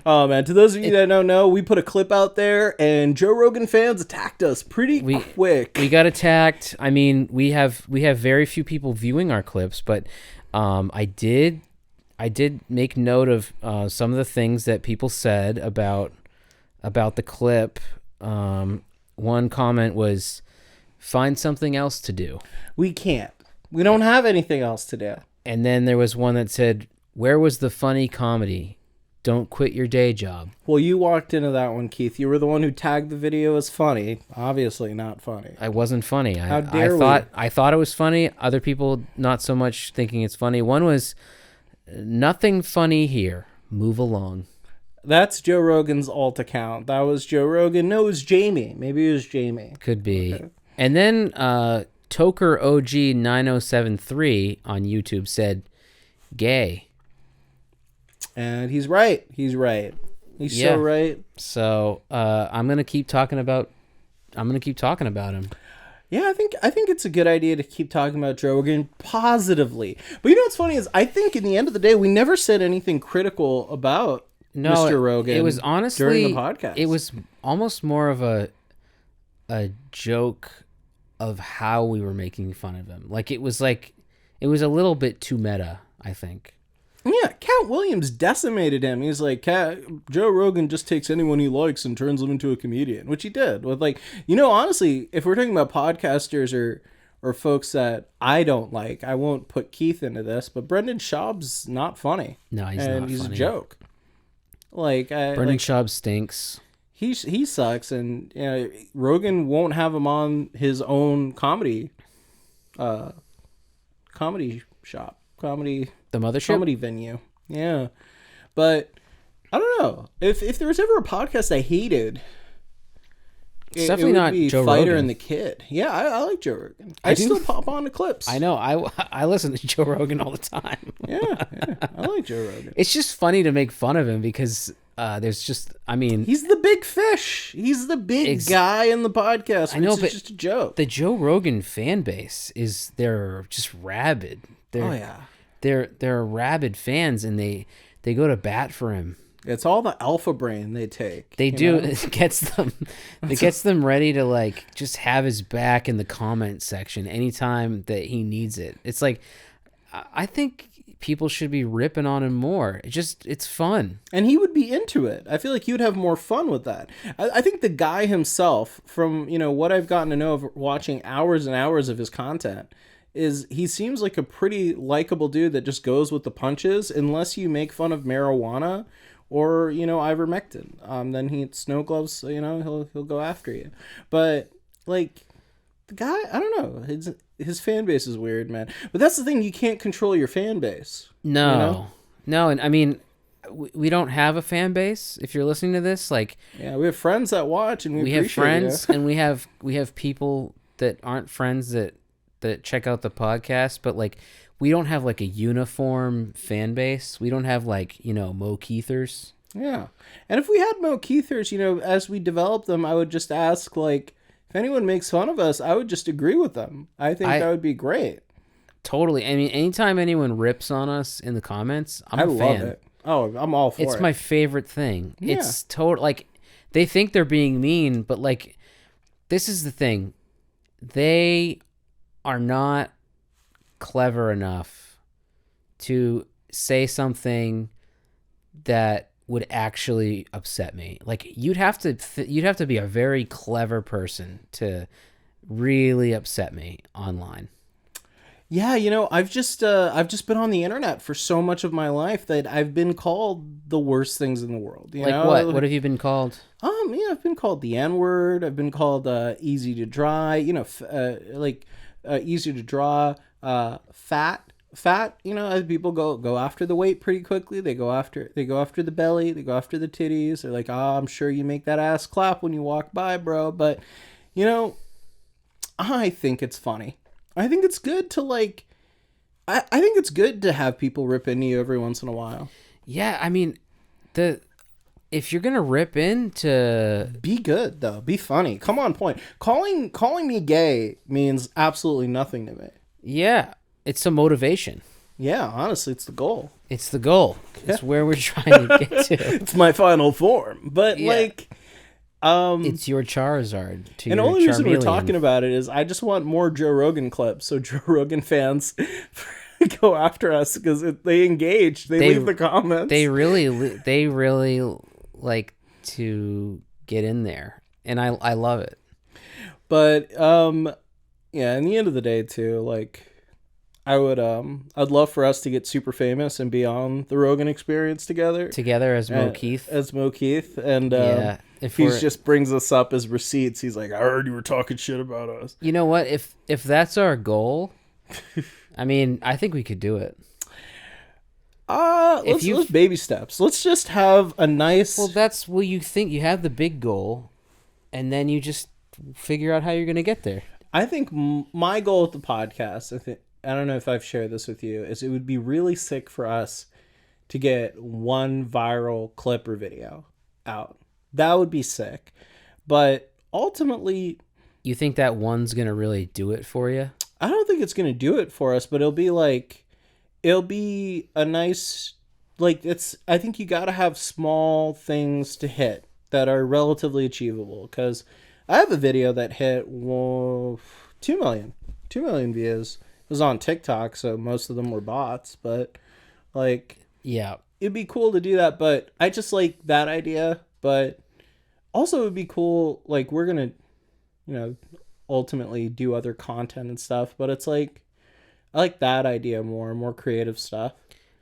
Oh man, to those of you that don't know, we put a clip out there and Joe Rogan fans attacked us pretty quick. We got attacked. I mean, we have very few people viewing our clips, but I did make note of some of the things that people said about the clip. One comment was, find something else to do. We can't. We don't have anything else to do. And then there was one that said, where was the funny comedy? Don't quit your day job. Well, you walked into that one, Keith. You were the one who tagged the video as funny. Obviously not funny. I wasn't funny. How dare I thought it was funny. Other people not so much thinking it's funny. One was, nothing funny here. Move along. That's Joe Rogan's alt account. That was Joe Rogan. No, it was Jamie. Maybe it was Jamie. Could be. Okay. And then Toker OG 9073 on YouTube said, gay. And he's right. He's right. He's so right. So I'm gonna keep talking about him. Yeah, I think it's a good idea to keep talking about Joe Rogan positively. But you know what's funny is I think in the end of the day we never said anything critical about Mr. Rogan. It was honestly during the podcast. It was almost more of a joke of how we were making fun of him. It was a little bit too meta, I think. Yeah, Cat Williams decimated him. He's like, Joe Rogan just takes anyone he likes and turns them into a comedian, which he did. With honestly, if we're talking about podcasters or folks that I don't like, I won't put Keith into this, but Brendan Schaub's not funny. No, he's not funny. He's a joke. Brendan Schaub stinks. He sucks, and Rogan won't have him on his own comedy shop. The mothership? Comedy venue. Yeah. But I don't know. If there was ever a podcast I hated, it's definitely not Joe Fighter Rogan. and the Kid. Yeah, I like Joe Rogan. I still pop on the clips. I know. I listen to Joe Rogan all the time. yeah, I like Joe Rogan. It's just funny to make fun of him because there's just, I mean... He's the big fish. He's the big guy in the podcast. I know, but it's just a joke. The Joe Rogan fan base they're just rabid. They're rabid fans, and they go to bat for him. It's all the alpha brain they take. They do. It gets them ready to just have his back in the comment section anytime that he needs it. It's like, I think people should be ripping on him more. It's fun. And he would be into it. I feel like he would have more fun with that. I think the guy himself, from what I've gotten to know of watching hours and hours of his content, is he seems like a pretty likable dude that just goes with the punches, unless you make fun of marijuana or ivermectin. Then he snow gloves. He'll go after you. But the guy, I don't know. His fan base is weird, man. But that's the thing. You can't control your fan base. No, and I mean, we don't have a fan base. If you're listening to this, we have friends that watch, and we have friends, and we have people that aren't friends that check out the podcast, but we don't have a uniform fan base. We don't have Mo Keithers. Yeah. And if we had Mo Keithers, as we develop them, I would just ask if anyone makes fun of us, I would just agree with them. I think that would be great. Totally. I mean, anytime anyone rips on us in the comments, I'm a fan. Love it. Oh, I'm all for it. It's my favorite thing. Yeah. It's total they think they're being mean, but this is the thing. They are not clever enough to say something that would actually upset me. You'd have to be a very clever person to really upset me online. Yeah, I've just been on the internet for so much of my life that I've been called the worst things in the world. What? What have you been called? I've been called the N-word. I've been called easy to dry. Easy to draw, fat. People go after the weight pretty quickly. They go after the belly. They go after the titties. They're like, I'm sure you make that ass clap when you walk by, bro. But, I think it's funny. I think it's good to I think it's good to have people rip into you every once in a while. Yeah, I mean, if you're gonna rip into, be good though, be funny. Come on, point. Calling me gay means absolutely nothing to me. Yeah, it's a motivation. Yeah, honestly, it's the goal. It's the goal. It's where we're trying to get to. It's my final form. But Yeah. like, It's your Charizard to and the your only reason we're Charmeleon. talking about it is I just want more Joe Rogan clips, so Joe Rogan fans go after us because they engage, they leave the comments. They really like to get in there, and I love it. But yeah, in the end of the day too, like I'd love for us to get super famous and be on the Rogan Experience together As Mo Keith. And if he we're- just brings us up as receipts. He's like, I heard you were talking shit about us. You know what? If that's our goal, I mean, I think we could do it. Let's baby steps. Let's just have a nice. Well, you think you have the big goal, and then you just figure out how you're going to get there. I think my goal with the podcast, I don't know if I've shared this with you, is it would be really sick for us to get one viral clip or video out. That would be sick. But ultimately, you think that one's going to really do it for you? I don't think it's going to do it for us, but it'll be a nice, like, I think you got to have small things to hit that are relatively achievable. Because I have a video that hit 2 million views. It was on TikTok, so most of them were bots, but like, yeah, it'd be cool to do that. But I just like that idea. But also, it'd be cool. Like, we're gonna, ultimately do other content and stuff. But it's like, I like that idea more creative stuff.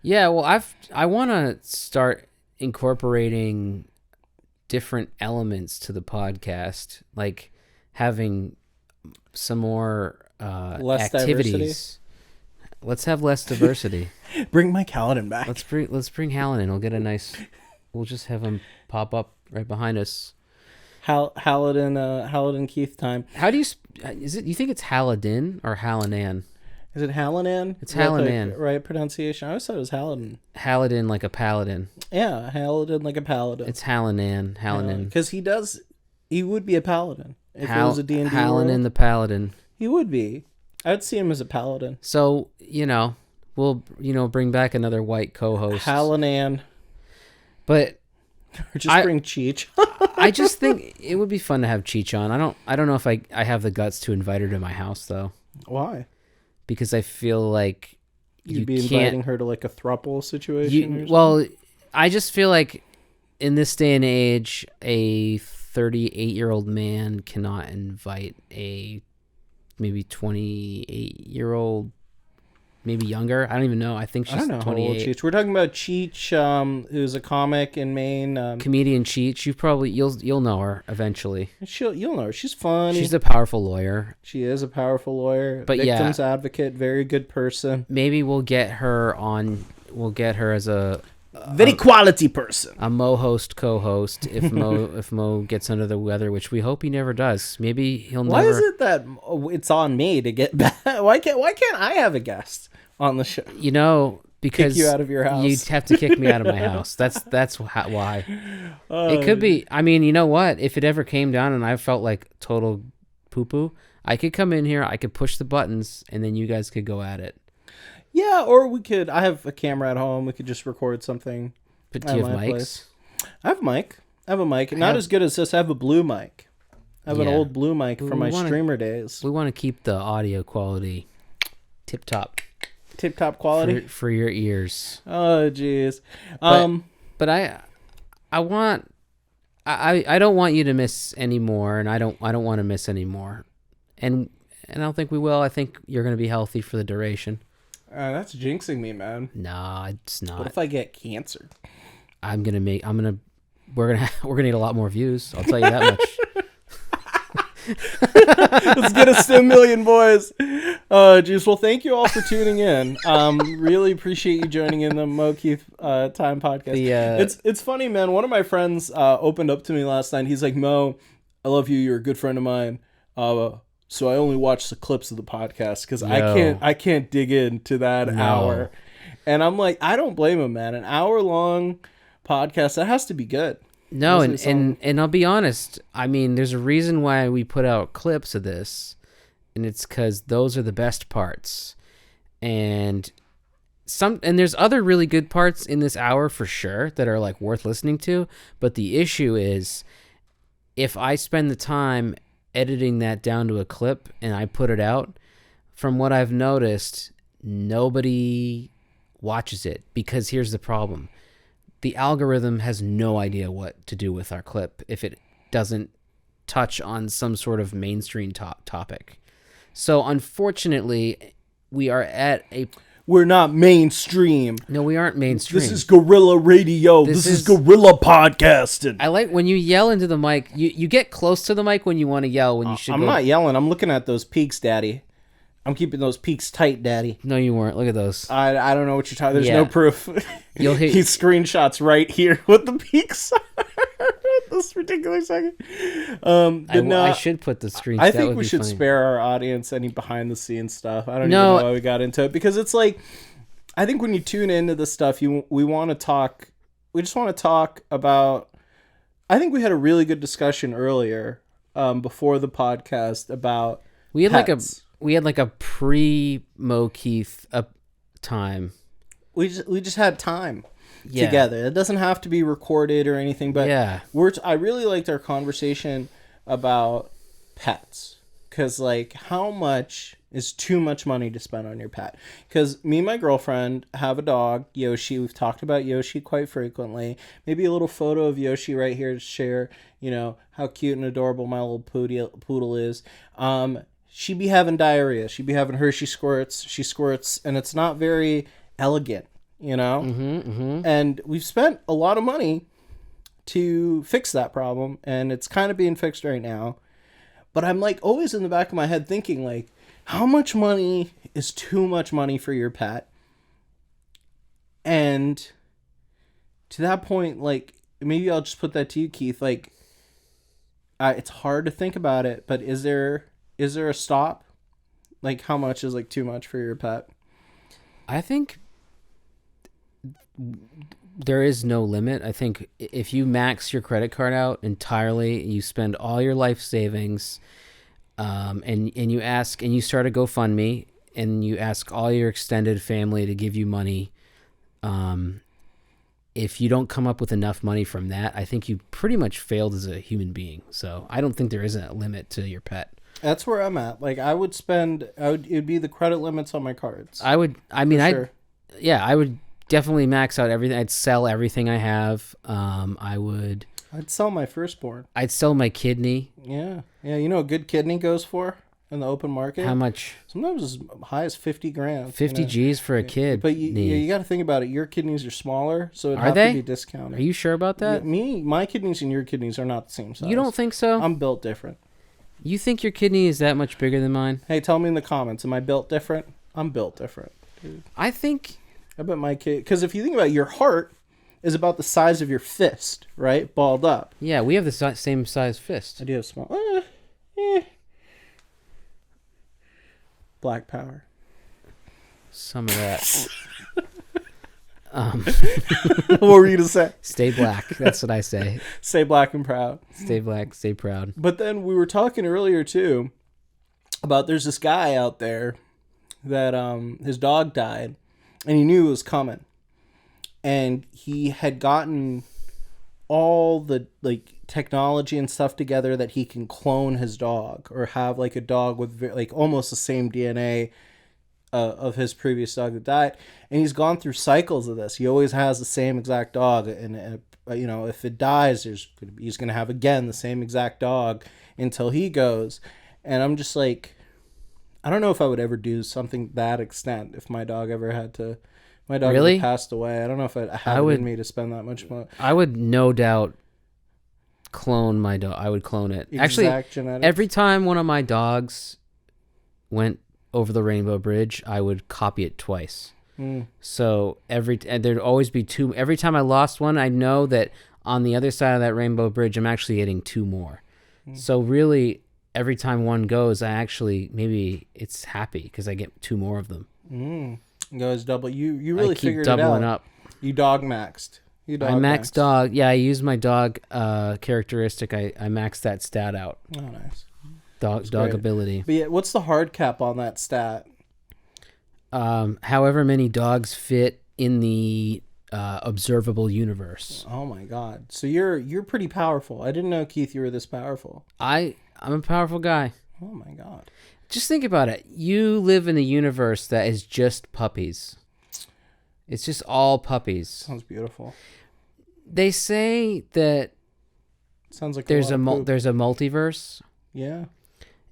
Yeah, well, I want to start incorporating different elements to the podcast, like having some more Less activities. diversity. Let's have less diversity. Bring Mike Hallinan back. Let's bring Hallinan. We'll just have him pop up right behind us. Hallinan Keith time. How do you you think it's Hallinan or Hallinan? Is it Hallinan? It's Hallinan. Right pronunciation. I always thought it was Hallinan. Hallinan like a paladin. Yeah, Hallinan like a paladin. It's Hallinan. Because he would be a paladin if it was a D&D Hallinan world. the paladin. He would be. I'd see him as a paladin. So, we'll bring back another white co-host. Hallinan. But or just bring Cheech. I just think it would be fun to have Cheech on. I don't know if I have the guts to invite her to my house though. Why? Because I feel like you'd be inviting her to like a throuple situation. I just feel like in this day and age, a 38-year-old man cannot invite a maybe 28-year-old, maybe younger. I don't even know. I think she's 28. How old Cheech. We're talking about Cheech, who's a comic in Maine. Comedian Cheech. You'll know her eventually. You'll know her. She's funny. She's a powerful lawyer. She is a powerful lawyer. But victims advocate. Very good person. Maybe we'll get her on. We'll get her as a very quality person. A Mo host co-host if Mo gets under the weather, which we hope he never does. Maybe he'll never. Why is it that it's on me to get back? Why can't I have a guest on the show? Because kick you out of your house. You'd have to kick me out of my house. That's why. It could be. I mean, you know what? If it ever came down and I felt like total poo-poo, I could come in here, I could push the buttons, and then you guys could go at it. Yeah, or we could. I have a camera at home. We could just record something. But do you have mics? Place. I have a mic. Not as good as this. I have a blue mic. I have an old blue mic from my streamer days. We want to keep the audio quality tip-top. Tip-top quality? For your ears. Oh, jeez. But I don't want you to miss any more, and I don't want to miss any more. And I don't think we will. I think you're going to be healthy for the duration. That's jinxing me, man. No, it's not. What if I get cancer? We're gonna need a lot more views. I'll tell you that much. Let's get us to 1 million, boys. Geez. Well, thank you all for tuning in. Really appreciate you joining in the Mo Keith Time podcast. It's funny, man. One of my friends opened up to me last night. He's like, Mo, I love you. You're a good friend of mine. So I only watch the clips of the podcast because I can't dig into that hour. And I'm like, I don't blame him, man. An hour-long podcast, that has to be good. No, and I'll be honest. I mean, there's a reason why we put out clips of this, and it's because those are the best parts. And and there's other really good parts in this hour for sure that are like worth listening to, but the issue is if I spend the time editing that down to a clip and I put it out, from what I've noticed, nobody watches it, because here's the problem. The algorithm has no idea what to do with our clip if it doesn't touch on some sort of mainstream topic. So unfortunately, we are at a... We're not mainstream. No, we aren't mainstream. This is guerrilla radio. This is guerrilla podcasting. I like when you yell into the mic. You get close to the mic when you want to yell. When you should. I'm not yelling. I'm looking at those peaks, Daddy. I'm keeping those peaks tight, Daddy. No, you weren't. Look at those. I don't know what you're talking. There's no proof. You'll hit. He screenshots right here what the peaks are. This particular second. I should put the screen. I think we should spare our audience any behind the scenes stuff. I don't even know why we got into it, because it's like, I think when you tune into this stuff, we want to talk. We just want to talk about. I think we had a really good discussion earlier, before the podcast about. We had pets. like a pre-Mo Keith time. We just had time. Together. It doesn't have to be recorded or anything, but I really liked our conversation about pets, because like, how much is too much money to spend on your pet? Because me and my girlfriend have a dog, Yoshi. We've talked about Yoshi quite frequently. Maybe a little photo of Yoshi right here to share, how cute and adorable my little poodle is. She'd be having diarrhea. She'd be having Hershey squirts. She squirts, and it's not very elegant. And we've spent a lot of money to fix that problem, and it's kind of being fixed right now. But I'm like always in the back of my head thinking, like, how much money is too much money for your pet? And to that point, like, maybe I'll just put that to you, Keith. Like, it's hard to think about it, but is there a stop? Like, how much is like too much for your pet? I think there is no limit. I think if you max your credit card out entirely, you spend all your life savings, and you ask, and you start a GoFundMe, and you ask all your extended family to give you money. If you don't come up with enough money from that, I think you pretty much failed as a human being. So I don't think there is a limit to your pet. That's where I'm at. Like, it'd be the credit limits on my cards. I would definitely max out everything. I'd sell everything I have. I'd sell my firstborn. I'd sell my kidney. Yeah. You know what a good kidney goes for in the open market? How much? Sometimes as high as 50 grand. 50 G's for a kid. But you got to think about it. Your kidneys are smaller, so it'd have to be discounted. Are you sure about that? My kidneys and your kidneys are not the same size. You don't think so? I'm built different. You think your kidney is that much bigger than mine? Hey, tell me in the comments. Am I built different? I'm built different, dude. I bet my kid... Because if you think about it, your heart is about the size of your fist, right? Balled up. Yeah, we have the same size fist. I do have small... Black power. Some of that. What were you to say? Stay black. That's what I say. Stay black and proud. Stay black, stay proud. But then we were talking earlier, too, about there's this guy out there that his dog died, and he knew it was coming. And he had gotten all the technology and stuff together that he can clone his dog, or have like a dog with like almost the same DNA of his previous dog that died. And he's gone through cycles of this. He always has the same exact dog, and if it dies, he's gonna have again the same exact dog until he goes. And I'm just like, I don't know if I would ever do something that extent if my dog ever had to. My dog really passed away. I don't know if I have it in me to spend that much money. I would no doubt clone my dog. I would clone it. Exact genetics. Every time one of my dogs went over the Rainbow Bridge, I would copy it twice. So there'd always be two. Every time I lost one, I know that on the other side of that Rainbow Bridge, I'm actually getting two more. So really, every time one goes, maybe it's happy because I get two more of them. Goes double. You really figured it out. Doubling up. You dog maxed. I maxed dog. Yeah, I used my dog characteristic. I maxed that stat out. Oh, nice. Dog ability. But yeah, what's the hard cap on that stat? however many dogs fit in the observable universe. Oh my God! So you're pretty powerful. I didn't know, Keith, you were this powerful. I'm a powerful guy. Oh my God! Just think about it. You live in a universe that is just puppies. It's just all puppies. Sounds beautiful. They say that Sounds like there's a lot of poop. there's a multiverse, Yeah.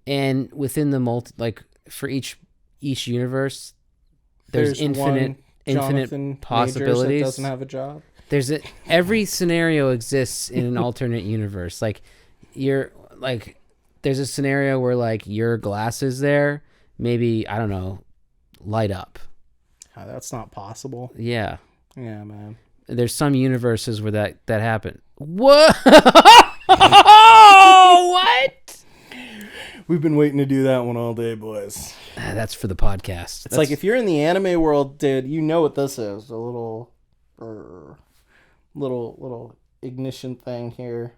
and within the for each universe, there's one infinite Jonathan Majors possibilities. that doesn't have a job. Every scenario exists in an alternate universe. Like there's a scenario where like your glasses there, maybe, I don't know, light up. That's not possible. Yeah. Yeah, man. There's some universes where that happened. What? What? We've been waiting to do that one all day, boys. That's for the podcast. It's like if you're in the anime world, dude, you know what this is. A little ignition thing here.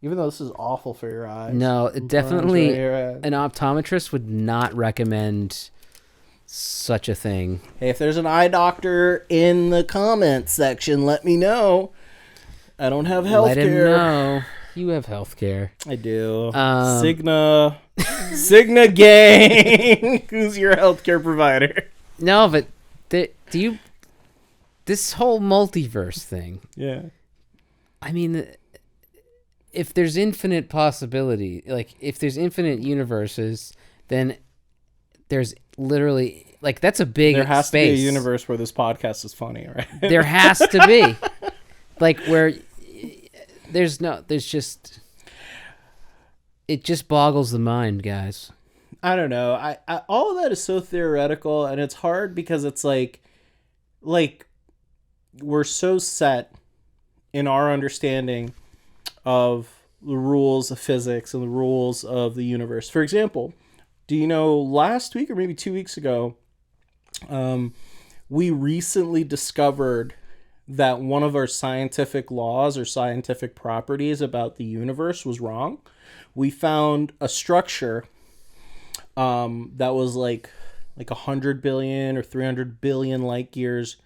Even though this is awful for your eyes. No, it definitely right, an optometrist would not recommend such a thing. Hey, if there's an eye doctor in the comments section, let me know. I don't have health Let him care. know. You have health care. I do. Um, Cigna gang. Who's your healthcare provider? No, but this whole multiverse thing. Yeah. I mean, if there's infinite possibility, like if there's infinite universes, then there's literally like that's a big There has space. to be a universe where this podcast is funny, right? There has to be. Like where there's just it just boggles the mind, guys. I don't know. I all of that is so theoretical, and it's hard because it's like we're so set in our understanding of the rules of physics and the rules of the universe. For example, do you know last week or maybe 2 weeks ago, we recently discovered that one of our scientific laws or scientific properties about the universe was wrong. We found a structure that was like 100 billion or 300 billion light years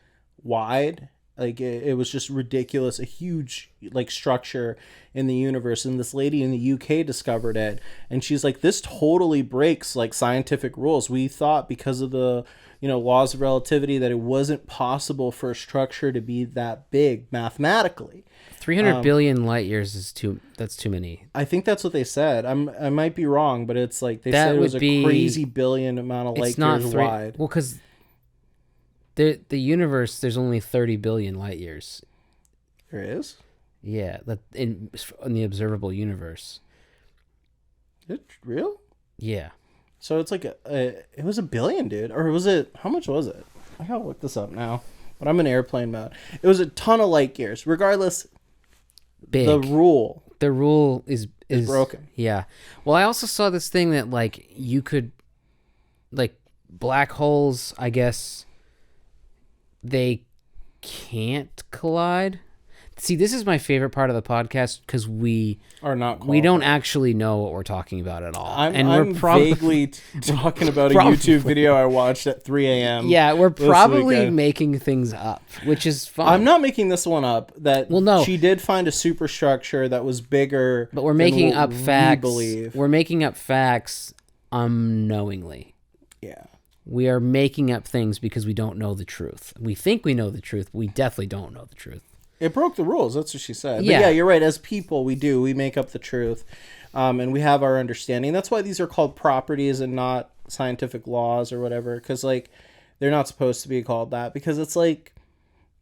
wide. Like it was just ridiculous, a huge like structure in the universe. And this lady in the UK discovered it, and she's like, this totally breaks like scientific rules. We thought because of the laws of relativity that it wasn't possible for a structure to be that big mathematically. 300 billion light years is that's too many. I think that's what they said. I might be wrong, but it's like they That said it was would a be- crazy billion amount of light years wide. Well, because the universe, there's only 30 billion light years. There is? Yeah, in the observable universe. Is it real? Yeah. So it's like it was a billion, dude. Or was it, how much was it? I gotta look this up now. But I'm in airplane mode. It was a ton of light years. Regardless, Big. the rule is broken. Yeah. Well, I also saw this thing that like you could, like black holes, I guess they can't collide. See, this is my favorite part of the podcast because we don't actually know what we're talking about at all. I'm vaguely talking about a YouTube video I watched at 3 a.m. Yeah, we're probably making things up, which is fine. I'm not making this one up. No. She did find a superstructure that was bigger. But we're making than up what facts. We believe. We're making up facts unknowingly. Yeah. We are making up things because we don't know the truth. We think we know the truth. We definitely don't know the truth. It broke the rules. That's what she said. Yeah. But yeah, you're right. As people, we make up the truth, and we have our understanding. That's why these are called properties and not scientific laws or whatever. Because like, they're not supposed to be called that. Because it's like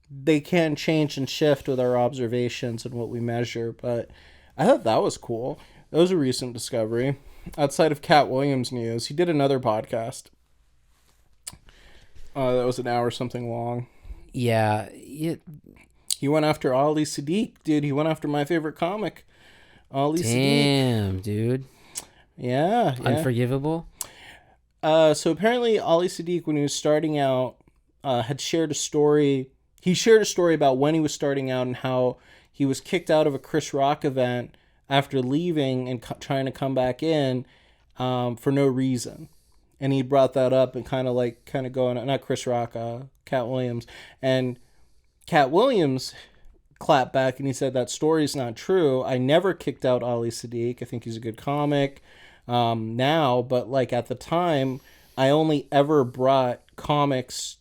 they can change and shift with our observations and what we measure. But I thought that was cool. That was a recent discovery. Outside of Cat Williams news, he did another podcast. That was an hour something long. Yeah. He went after Ali Sadiq, dude. He went after my favorite comic, Ali Sadiq. Damn, dude. Yeah. Unforgivable. So apparently Ali Sadiq, when he was starting out, had shared a story. He shared a story about when he was starting out and how he was kicked out of a Chris Rock event after leaving and trying to come back in for no reason. and he brought that up and kind of going, not Chris Rock, Cat Williams, and Cat Williams clapped back and he said that story's not true. I never kicked out Ali Sadiq. I think he's a good comic now, but like at the time, I only ever brought comics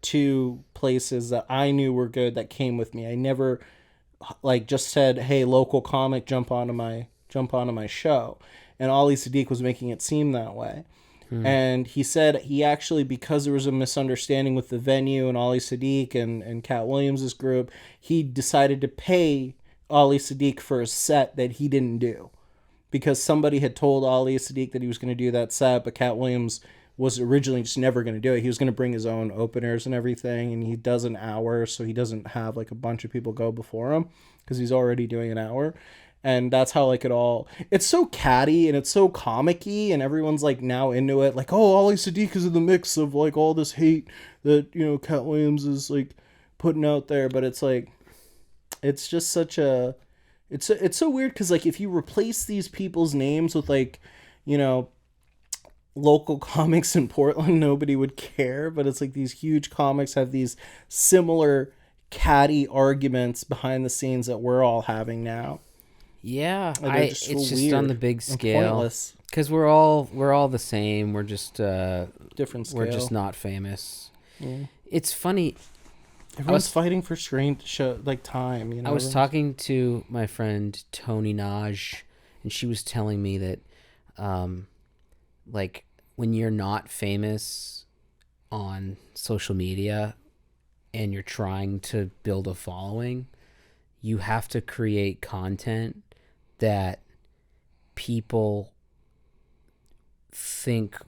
to places that I knew were good that came with me. I never like just said, "Hey, local comic, jump onto my show." And Ali Sadiq was making it seem that way. And he said he actually, because there was a misunderstanding with the venue and Ali Sadiq and Cat Williams' group, he decided to pay Ali Sadiq for a set that he didn't do. Because somebody had told Ali Sadiq that he was going to do that set, but Cat Williams was originally just never going to do it. He was going to bring his own openers and everything, and he does an hour, so he doesn't have like a bunch of people go before him because he's already doing an hour. And that's how like it all, it's so catty and it's so comic-y, and everyone's like now into it, like, oh, Ali Sadiq is in the mix of like all this hate that, you know, Cat Williams is like putting out there. But it's like, it's just such a, it's so weird because like if you replace these people's names with like, you know, local comics in Portland, nobody would care. But it's like these huge comics have these similar catty arguments behind the scenes that we're all having now. Yeah, It's just on the big scale because we're all the same. We're just different scale. We're just not famous. Yeah. It's funny. Everyone's fighting for screen show like time. You know, I was talking to my friend Tony Naj, and she was telling me that, like when you're not famous on social media, and you're trying to build a following, you have to create content that people think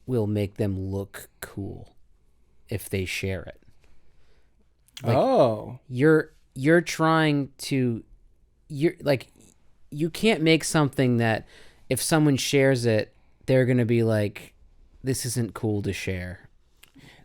will make them look cool if they share it. Like, you're trying to, you can't make something that if someone shares it, they're going to be like, this isn't cool to share.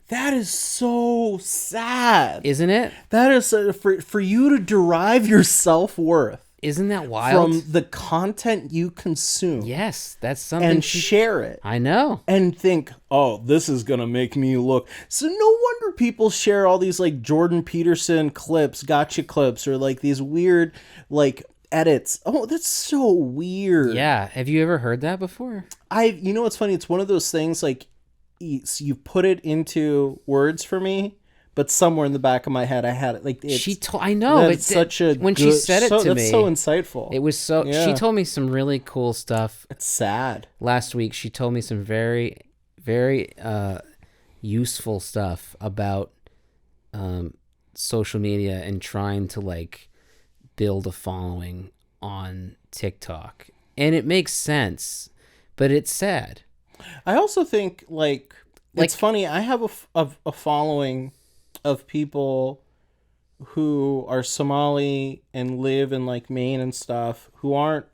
That is so sad. Isn't it? That is for you to derive your self-worth. Isn't that wild? From the content you consume. Yes, that's something. And share it. I know. And think, oh, this is going to make me look. So no wonder people share all these like Jordan Peterson clips, gotcha clips, or like these weird like edits. Oh, that's so weird. Yeah. Have you ever heard that before? You know what's funny? It's one of those things like you put it into words for me, but somewhere in the back of my head I had it. Like I know, but such a when she said it to me, that's so insightful. It was so. Yeah. She told me some really cool stuff. It's sad. Last week, she told me some very, very useful stuff about social media and trying to like build a following on TikTok, and it makes sense, but it's sad. I also think like it's funny. I have a following of people who are Somali and live in like Maine and stuff who aren't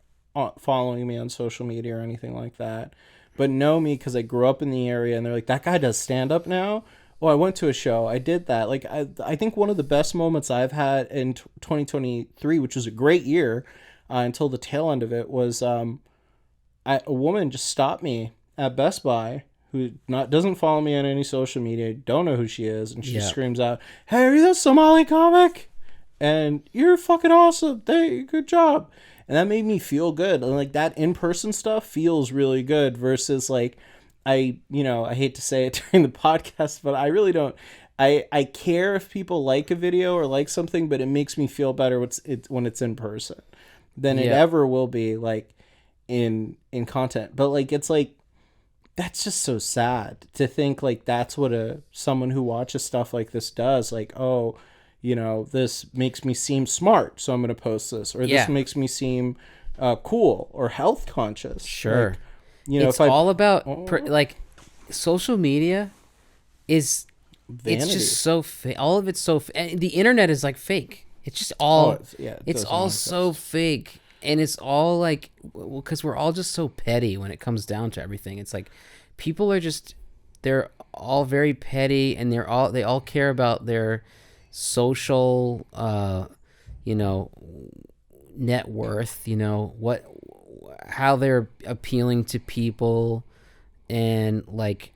following me on social media or anything like that, but know me because I grew up in the area, and they're like, that guy does stand up now. Oh, I went to a show. I did that. Like I think one of the best moments I've had in 2023, which was a great year until the tail end of it, was a woman just stopped me at Best Buy who doesn't follow me on any social media, don't know who she is, and she screams out, "Hey, are you that Somali comic? And you're fucking awesome. Good job." And that made me feel good. And like that in-person stuff feels really good versus like I hate to say it during the podcast, but I really don't. I care if people like a video or like something, but it makes me feel better when it's in person than it ever will be like in content. But like it's like that's just so sad to think like that's what someone who watches stuff like this does. Like, oh, this makes me seem smart, so I'm going to post this, or this makes me seem cool or health conscious. Sure. Like, it's all about like social media is vanity. It's just so all of it's so the internet is like fake. It's just all it's all so fake, and it's all like because we're all just so petty when it comes down to everything. It's like people are just they're all very petty, and they all care about their social net worth, how they're appealing to people, And like,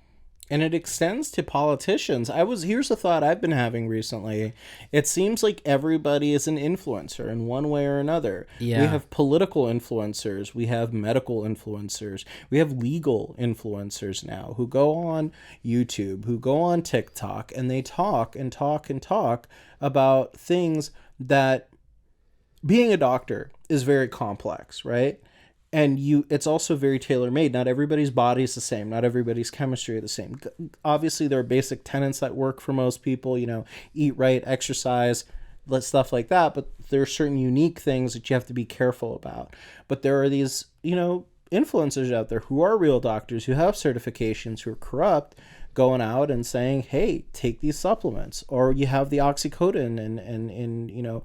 And it extends to politicians. Here's a thought I've been having recently. It seems like everybody is an influencer in one way or another. yeah. We have political influencers, we have medical influencers, we have legal influencers now who go on YouTube, who go on TikTok, and they talk and talk and talk about things that being a doctor is very complex, right? And it's also very tailor-made. Not everybody's body is the same. Not everybody's chemistry is the same. Obviously, there are basic tenets that work for most people, eat right, exercise, stuff like that. But there are certain unique things that you have to be careful about. But there are these, influencers out there who are real doctors, who have certifications, who are corrupt, going out and saying, hey, take these supplements. Or you have the oxycodone and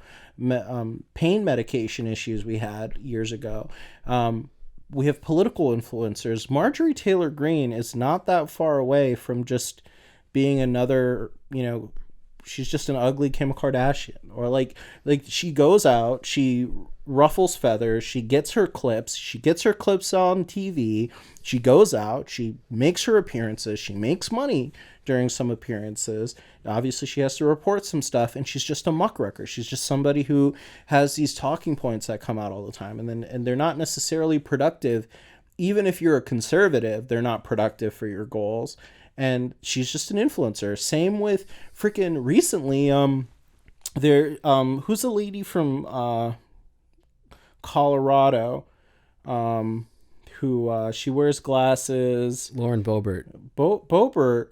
pain medication issues we had years ago. We have political influencers. Marjorie Taylor Greene is not that far away from just being another, she's just an ugly Kim Kardashian. Or like she goes out, she ruffles feathers, she gets her clips on TV, she goes out, she makes her appearances, she makes money during some appearances. Obviously she has to report some stuff, and she's just a muckraker. She's just somebody who has these talking points that come out all the time, and they're not necessarily productive. Even if you're a conservative, they're not productive for your goals. And she's just an influencer. Same with freaking recently, who's the lady from Colorado, who she wears glasses. Lauren Boebert. Boebert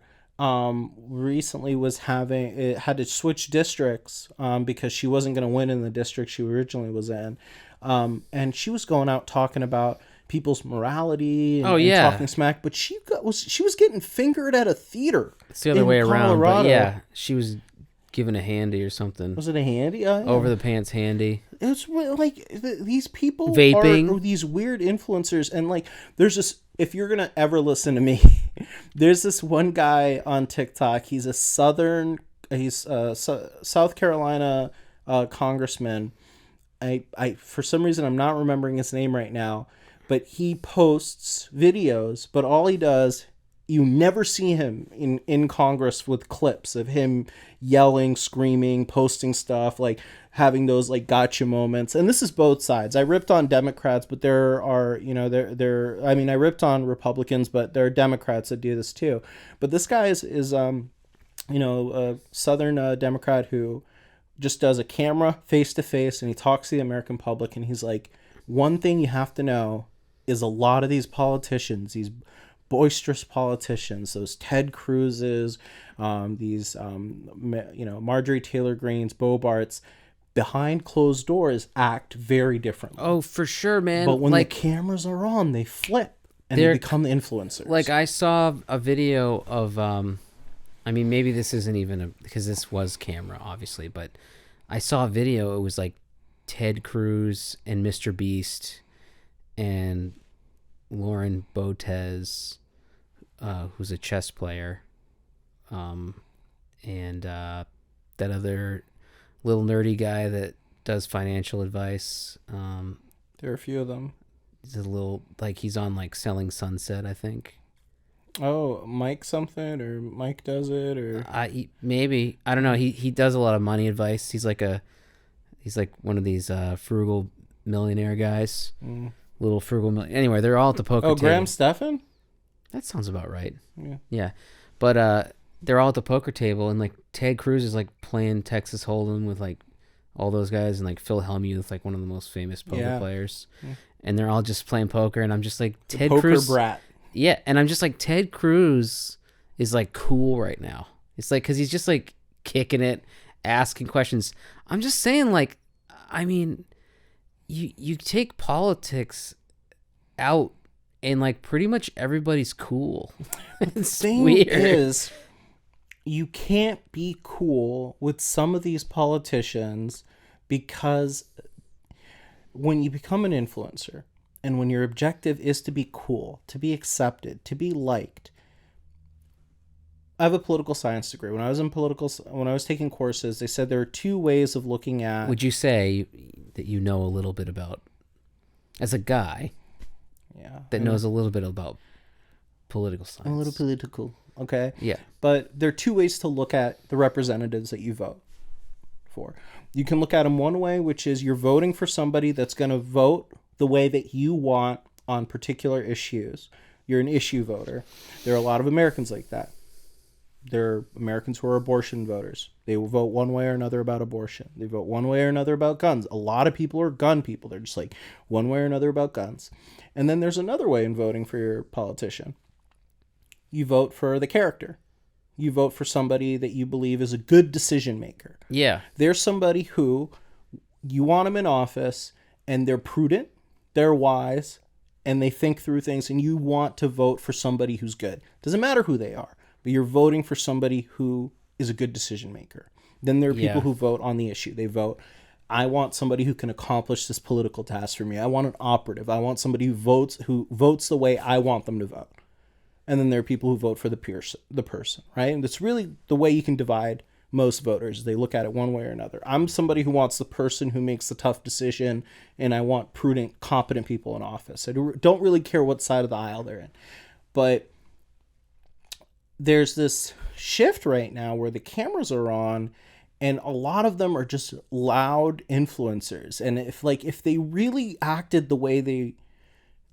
recently had to switch districts because she wasn't going to win in the district she originally was in, and she was going out talking about people's morality and, and talking smack, but she was getting fingered at a theater. It's the other way around, Colorado. but yeah, she was given a handy or something. Was it a handy? Yeah. Over the pants handy. It's like these people Vaping. are these weird influencers, and like there's this. If you're gonna ever listen to me, there's this one guy on TikTok. He's a South Carolina congressman. I for some reason I'm not remembering his name right now, but he posts videos. But all he does, you never see him in Congress with clips of him yelling, screaming, posting stuff, like having those like gotcha moments. And this is both sides. I ripped on Democrats, but there are, I ripped on Republicans, but there are Democrats that do this too. But this guy is a Southern Democrat who just does a camera face to face, and he talks to the American public, and he's like, one thing you have to know is a lot of these politicians, these boisterous politicians, those Ted Cruz's, Marjorie Taylor Greene's, Bobart's, behind closed doors act very differently. Oh, for sure, man. But when the cameras are on, they flip and they become the influencers. Like I saw a video of, maybe this isn't even because this was camera, obviously, but I saw a video. It was like Ted Cruz and Mr. Beast and Lauren Botez, who's a chess player, and that other little nerdy guy that does financial advice. There are a few of them. He's a little, he's on Selling Sunset, I think. Oh, Mike something, or Mike does it, or maybe, I don't know. He does a lot of money advice. He's like one of these frugal millionaire guys. Little frugal millionaire. Anyway, they're all at the poker table. Graham Stephan? That sounds about right. Yeah. But they're all at the poker table, and Ted Cruz is playing Texas Hold'em with all those guys, and Phil Hellmuth, one of the most famous poker players. Yeah. And they're all just playing poker, and I'm just like, Ted Cruz, poker brat. Yeah, and I'm just like, Ted Cruz is cool right now. It's because he's just kicking it, asking questions. I'm just saying, you take politics out, and pretty much everybody's cool. The thing is, you can't be cool with some of these politicians, because when you become an influencer and when your objective is to be cool, to be accepted, to be liked. I have a political science degree. When I was taking courses, they said there are two ways of looking at. Would you say that you know a little bit about, as a guy, that knows a little bit about political A little science. political. Okay. Yeah. But there are two ways to look at the representatives that you vote for. You can look at them one way, which is you're voting for somebody that's going to vote the way that you want on particular issues. You're an issue voter. There are a lot of Americans like that. There are Americans who are abortion voters. They will vote one way or another about abortion. They vote one way or another about guns. A lot of people are gun people. They're just like one way or another about guns. And then there's another way in voting for your politician. You vote for the character. You vote for somebody that you believe is a good decision maker. Yeah. There's somebody who you want them in office and they're prudent, they're wise, and they think through things, and you want to vote for somebody who's good. Doesn't matter who they are, but you're voting for somebody who is a good decision maker. Then there are people who vote on the issue. They vote, I want somebody who can accomplish this political task for me. I want an operative. I want somebody who votes the way I want them to vote. And then there are people who vote for the person, right? And that's really the way you can divide most voters. They look at it one way or another. I'm somebody who wants the person who makes the tough decision, and I want prudent, competent people in office. I don't really care what side of the aisle they're in. But there's this shift right now where the cameras are on, and a lot of them are just loud influencers. And if they really acted the way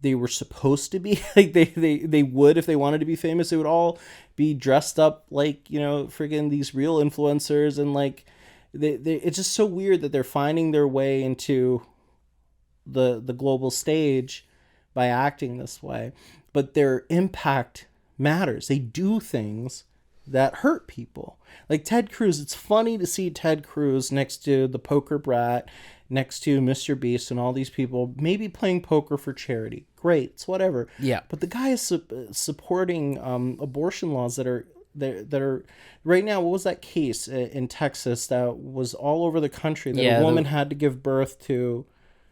they were supposed to be, like they would, if they wanted to be famous, they would all be dressed up like, friggin' these real influencers. And like it's just so weird that they're finding their way into the global stage by acting this way. But their impact matters. They do things that hurt people. Like Ted Cruz, it's funny to see Ted Cruz next to the poker brat, next to Mr. Beast and all these people, maybe playing poker for charity. Great, it's whatever. Yeah. But the guy is supporting abortion laws that are right now. What was that case in Texas that was all over the country that a woman had to give birth to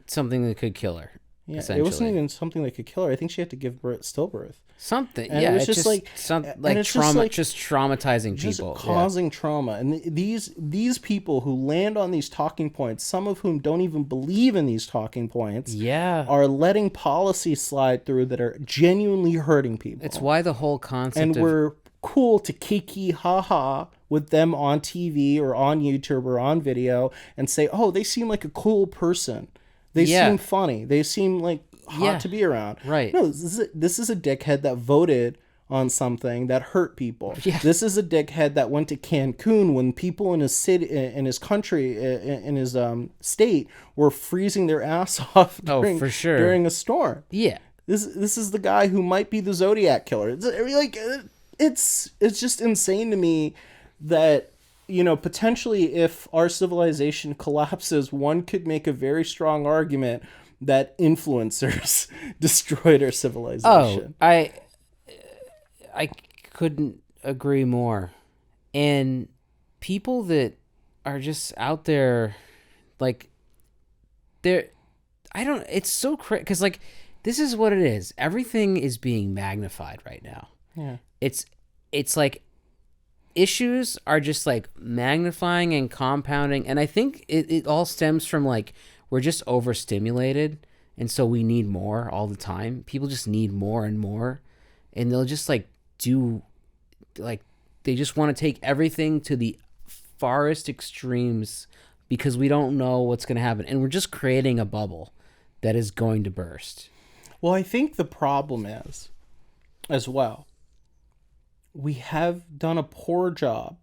something that could kill her? Yeah, it wasn't even something that could kill her. I think she had to give birth, stillbirth. Something, and yeah. It was just like trauma, just traumatizing people, causing trauma. And these people who land on these talking points, some of whom don't even believe in these talking points, are letting policies slide through that are genuinely hurting people. It's why the whole concept and we're cool to kiki haha with them on TV or on YouTube or on video and say, oh, they seem like a cool person. They seem funny. They seem like hot to be around. Right. No, this is a dickhead that voted on something that hurt people. Yeah. This is a dickhead that went to Cancun when people in his city, in his country, in his state were freezing their ass off during a storm. Yeah. This is the guy who might be the Zodiac killer. It's just insane to me that, potentially if our civilization collapses, one could make a very strong argument that influencers destroyed our civilization. Oh, I couldn't agree more. And people that are just out there, like, it's so crazy, because, like, this is what it is. Everything is being magnified right now. Yeah. It's like issues are just like magnifying and compounding, and I think it all stems from like we're just overstimulated, and so we need more all the time. People just need more and more, and they'll just like they just want to take everything to the farthest extremes because we don't know what's going to happen, and we're just creating a bubble that is going to burst. Well, I think the problem is, as well, we have done a poor job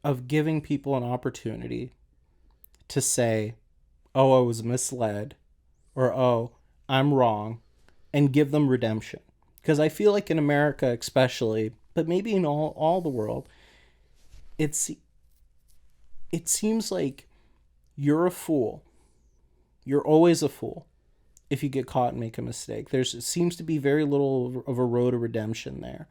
of giving people an opportunity to say, oh, I was misled, or oh, I'm wrong, and give them redemption. Because I feel like in America especially, but maybe in all the world, it seems like you're a fool. You're always a fool if you get caught and make a mistake. It seems to be very little of a road to redemption there.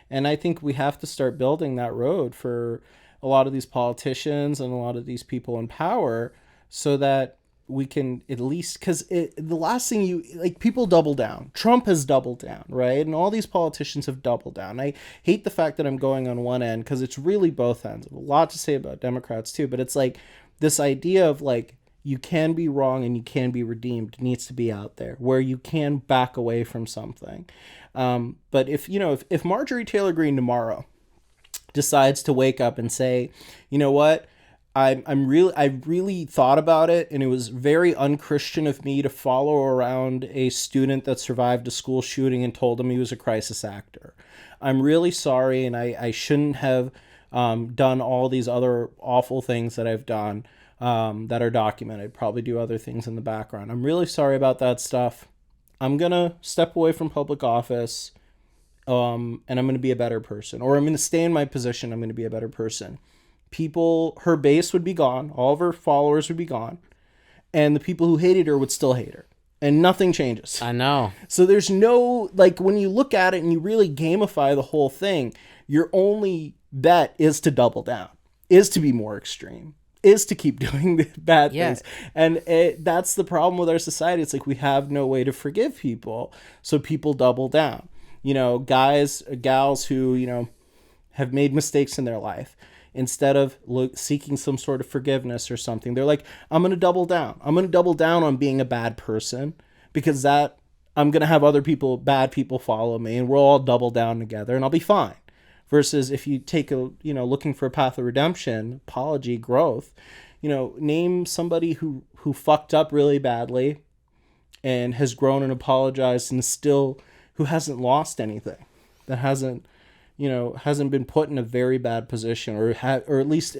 And I think we have to start building that road for a lot of these politicians and a lot of these people in power so that we can at least, because the last thing people double down. Trump has doubled down, right? And all these politicians have doubled down. I hate the fact that I'm going on one end because it's really both ends. I have a lot to say about Democrats too, but it's like this idea of like, you can be wrong and you can be redeemed needs to be out there where you can back away from something. But if Marjorie Taylor Greene tomorrow decides to wake up and say, you know what, I really thought about it, and it was very unchristian of me to follow around a student that survived a school shooting and told him he was a crisis actor. I'm really sorry, and I shouldn't have done all these other awful things that I've done that are documented. Probably do other things in the background. I'm really sorry about that stuff. I'm gonna step away from public office, and I'm gonna be a better person, or I'm gonna stay in my position. I'm gonna be a better person. Her base would be gone. All of her followers would be gone. And the people who hated her would still hate her. And nothing changes. I know. So there's no, like, when you look at it and you really gamify the whole thing, your only bet is to double down, is to be more extreme, is to keep doing the bad things. And that's the problem with our society. It's like we have no way to forgive people. So people double down. Gals who, have made mistakes in their life. Instead of seeking some sort of forgiveness or something, they're like, I'm going to double down. I'm going to double down on being a bad person, because I'm going to have bad people follow me, and we'll all double down together and I'll be fine. Versus if you take looking for a path of redemption, apology, growth, name somebody who fucked up really badly and has grown and apologized and who hasn't lost anything, that hasn't been put in a very bad position, or at least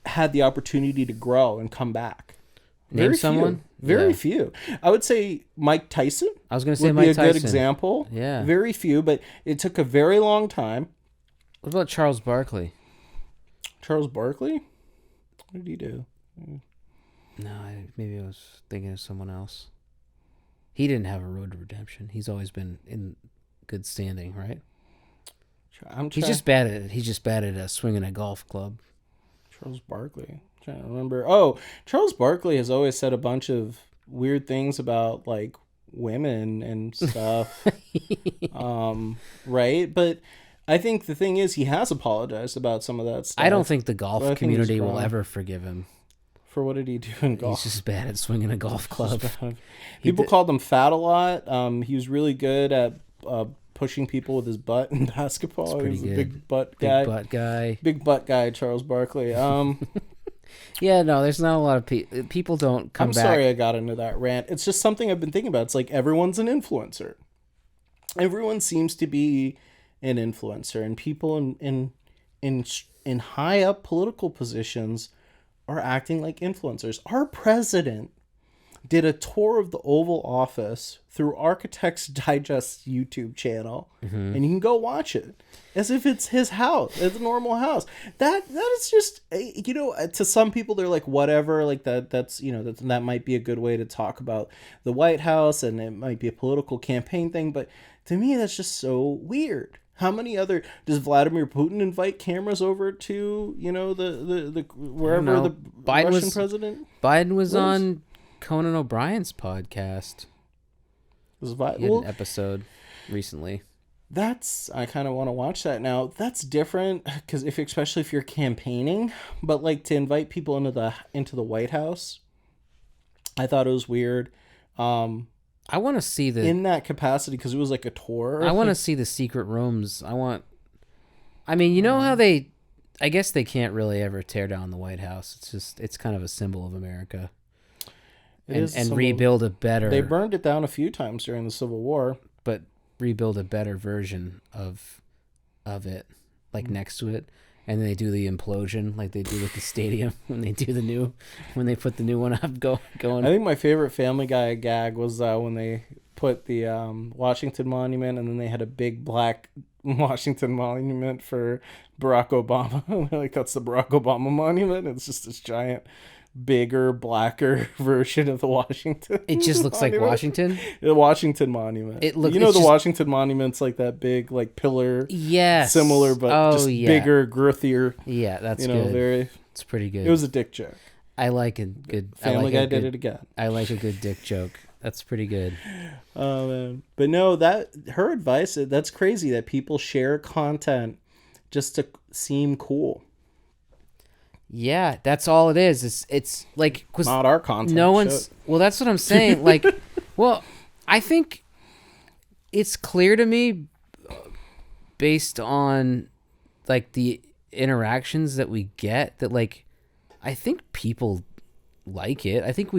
had the opportunity to grow and come back. Name someone? Very few. I would say Mike Tyson. I was going to say would Mike be a Tyson. good example. Yeah. Very few, but it took a very long time. What about Charles Barkley? Charles Barkley? What did he do? No, maybe I was thinking of someone else. He didn't have a road to redemption. He's always been in good standing, right? He's just bad at swinging a golf club. Charles Barkley. I'm trying to remember. Oh, Charles Barkley has always said a bunch of weird things about like women and stuff. Right? But I think the thing is he has apologized about some of that stuff. I don't think the golf community will ever forgive him. For what did he do in golf? He's just bad at swinging a golf club. People called him fat a lot. He was really good at pushing people with his butt in basketball. He was a big butt guy. Big butt guy, Charles Barkley. Yeah, no, there's not a lot of people don't come back. I'm sorry I got into that rant. It's just something I've been thinking about. It's like everyone's an influencer. Everyone seems to be an influencer, and people in high up political positions are acting like influencers. Our president did a tour of the Oval Office through Architects Digest YouTube channel, and you can go watch it as if it's his house, it's a normal house. That is just, to some people they're like, whatever, like that's that might be a good way to talk about the White House, and it might be a political campaign thing, but to me that's just so weird. How many does Vladimir Putin invite cameras over to, the wherever the Russian president? Biden was on Conan O'Brien's podcast. He had an episode recently. I kind of want to watch that now. That's different because especially if you're campaigning, but like to invite people into the White House, I thought it was weird. I want to see in that capacity because it was like a tour. I want to see the secret rooms. I mean, how I guess they can't really ever tear down the White House. It's kind of a symbol of America. And rebuild a better... They burned it down a few times during the Civil War. But rebuild a better version of it, like next to it. And then they do the implosion like they do with the stadium when they put the new one up going. I think my favorite Family Guy gag was when they put the Washington Monument, and then they had a big black Washington Monument for Barack Obama. Like, that's the Barack Obama Monument. It's just this giant... bigger, blacker version of the Washington. It just looks Monument. Like Washington. The Washington Monument. It looks. The Washington Monument's like that big, like pillar. Yes. Similar, but bigger, girthier. Yeah, that's good. It's pretty good. It was a dick joke. I like a good. Family Guy did it again. I like a good dick joke. That's pretty good. Oh man, but no, her advice. That's crazy that people share content just to seem cool. Yeah, that's all it is. It's like, cause not our content. No one's. Well, that's what I'm saying. Like, well, I think it's clear to me based on like the interactions that we get that like I think people like it. I think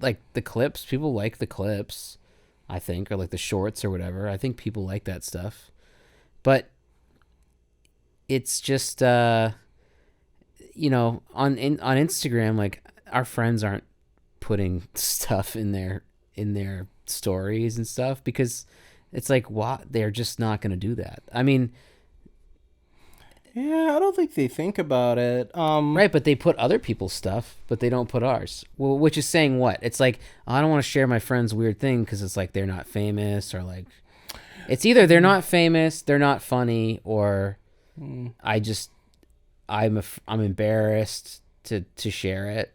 like the clips, people like the clips, I think, or like the shorts or whatever. I think people like that stuff. But it's just you know, on Instagram, like our friends aren't putting stuff in their stories and stuff because it's like what they're just not going to do that. I mean, Yeah, I don't think they think about it. right, but they put other people's stuff, but they don't put ours. Well, which is saying what? It's like I don't want to share my friend's weird thing because it's like they're not famous or like it's either they're not famous, they're not funny, or I'm embarrassed to share it.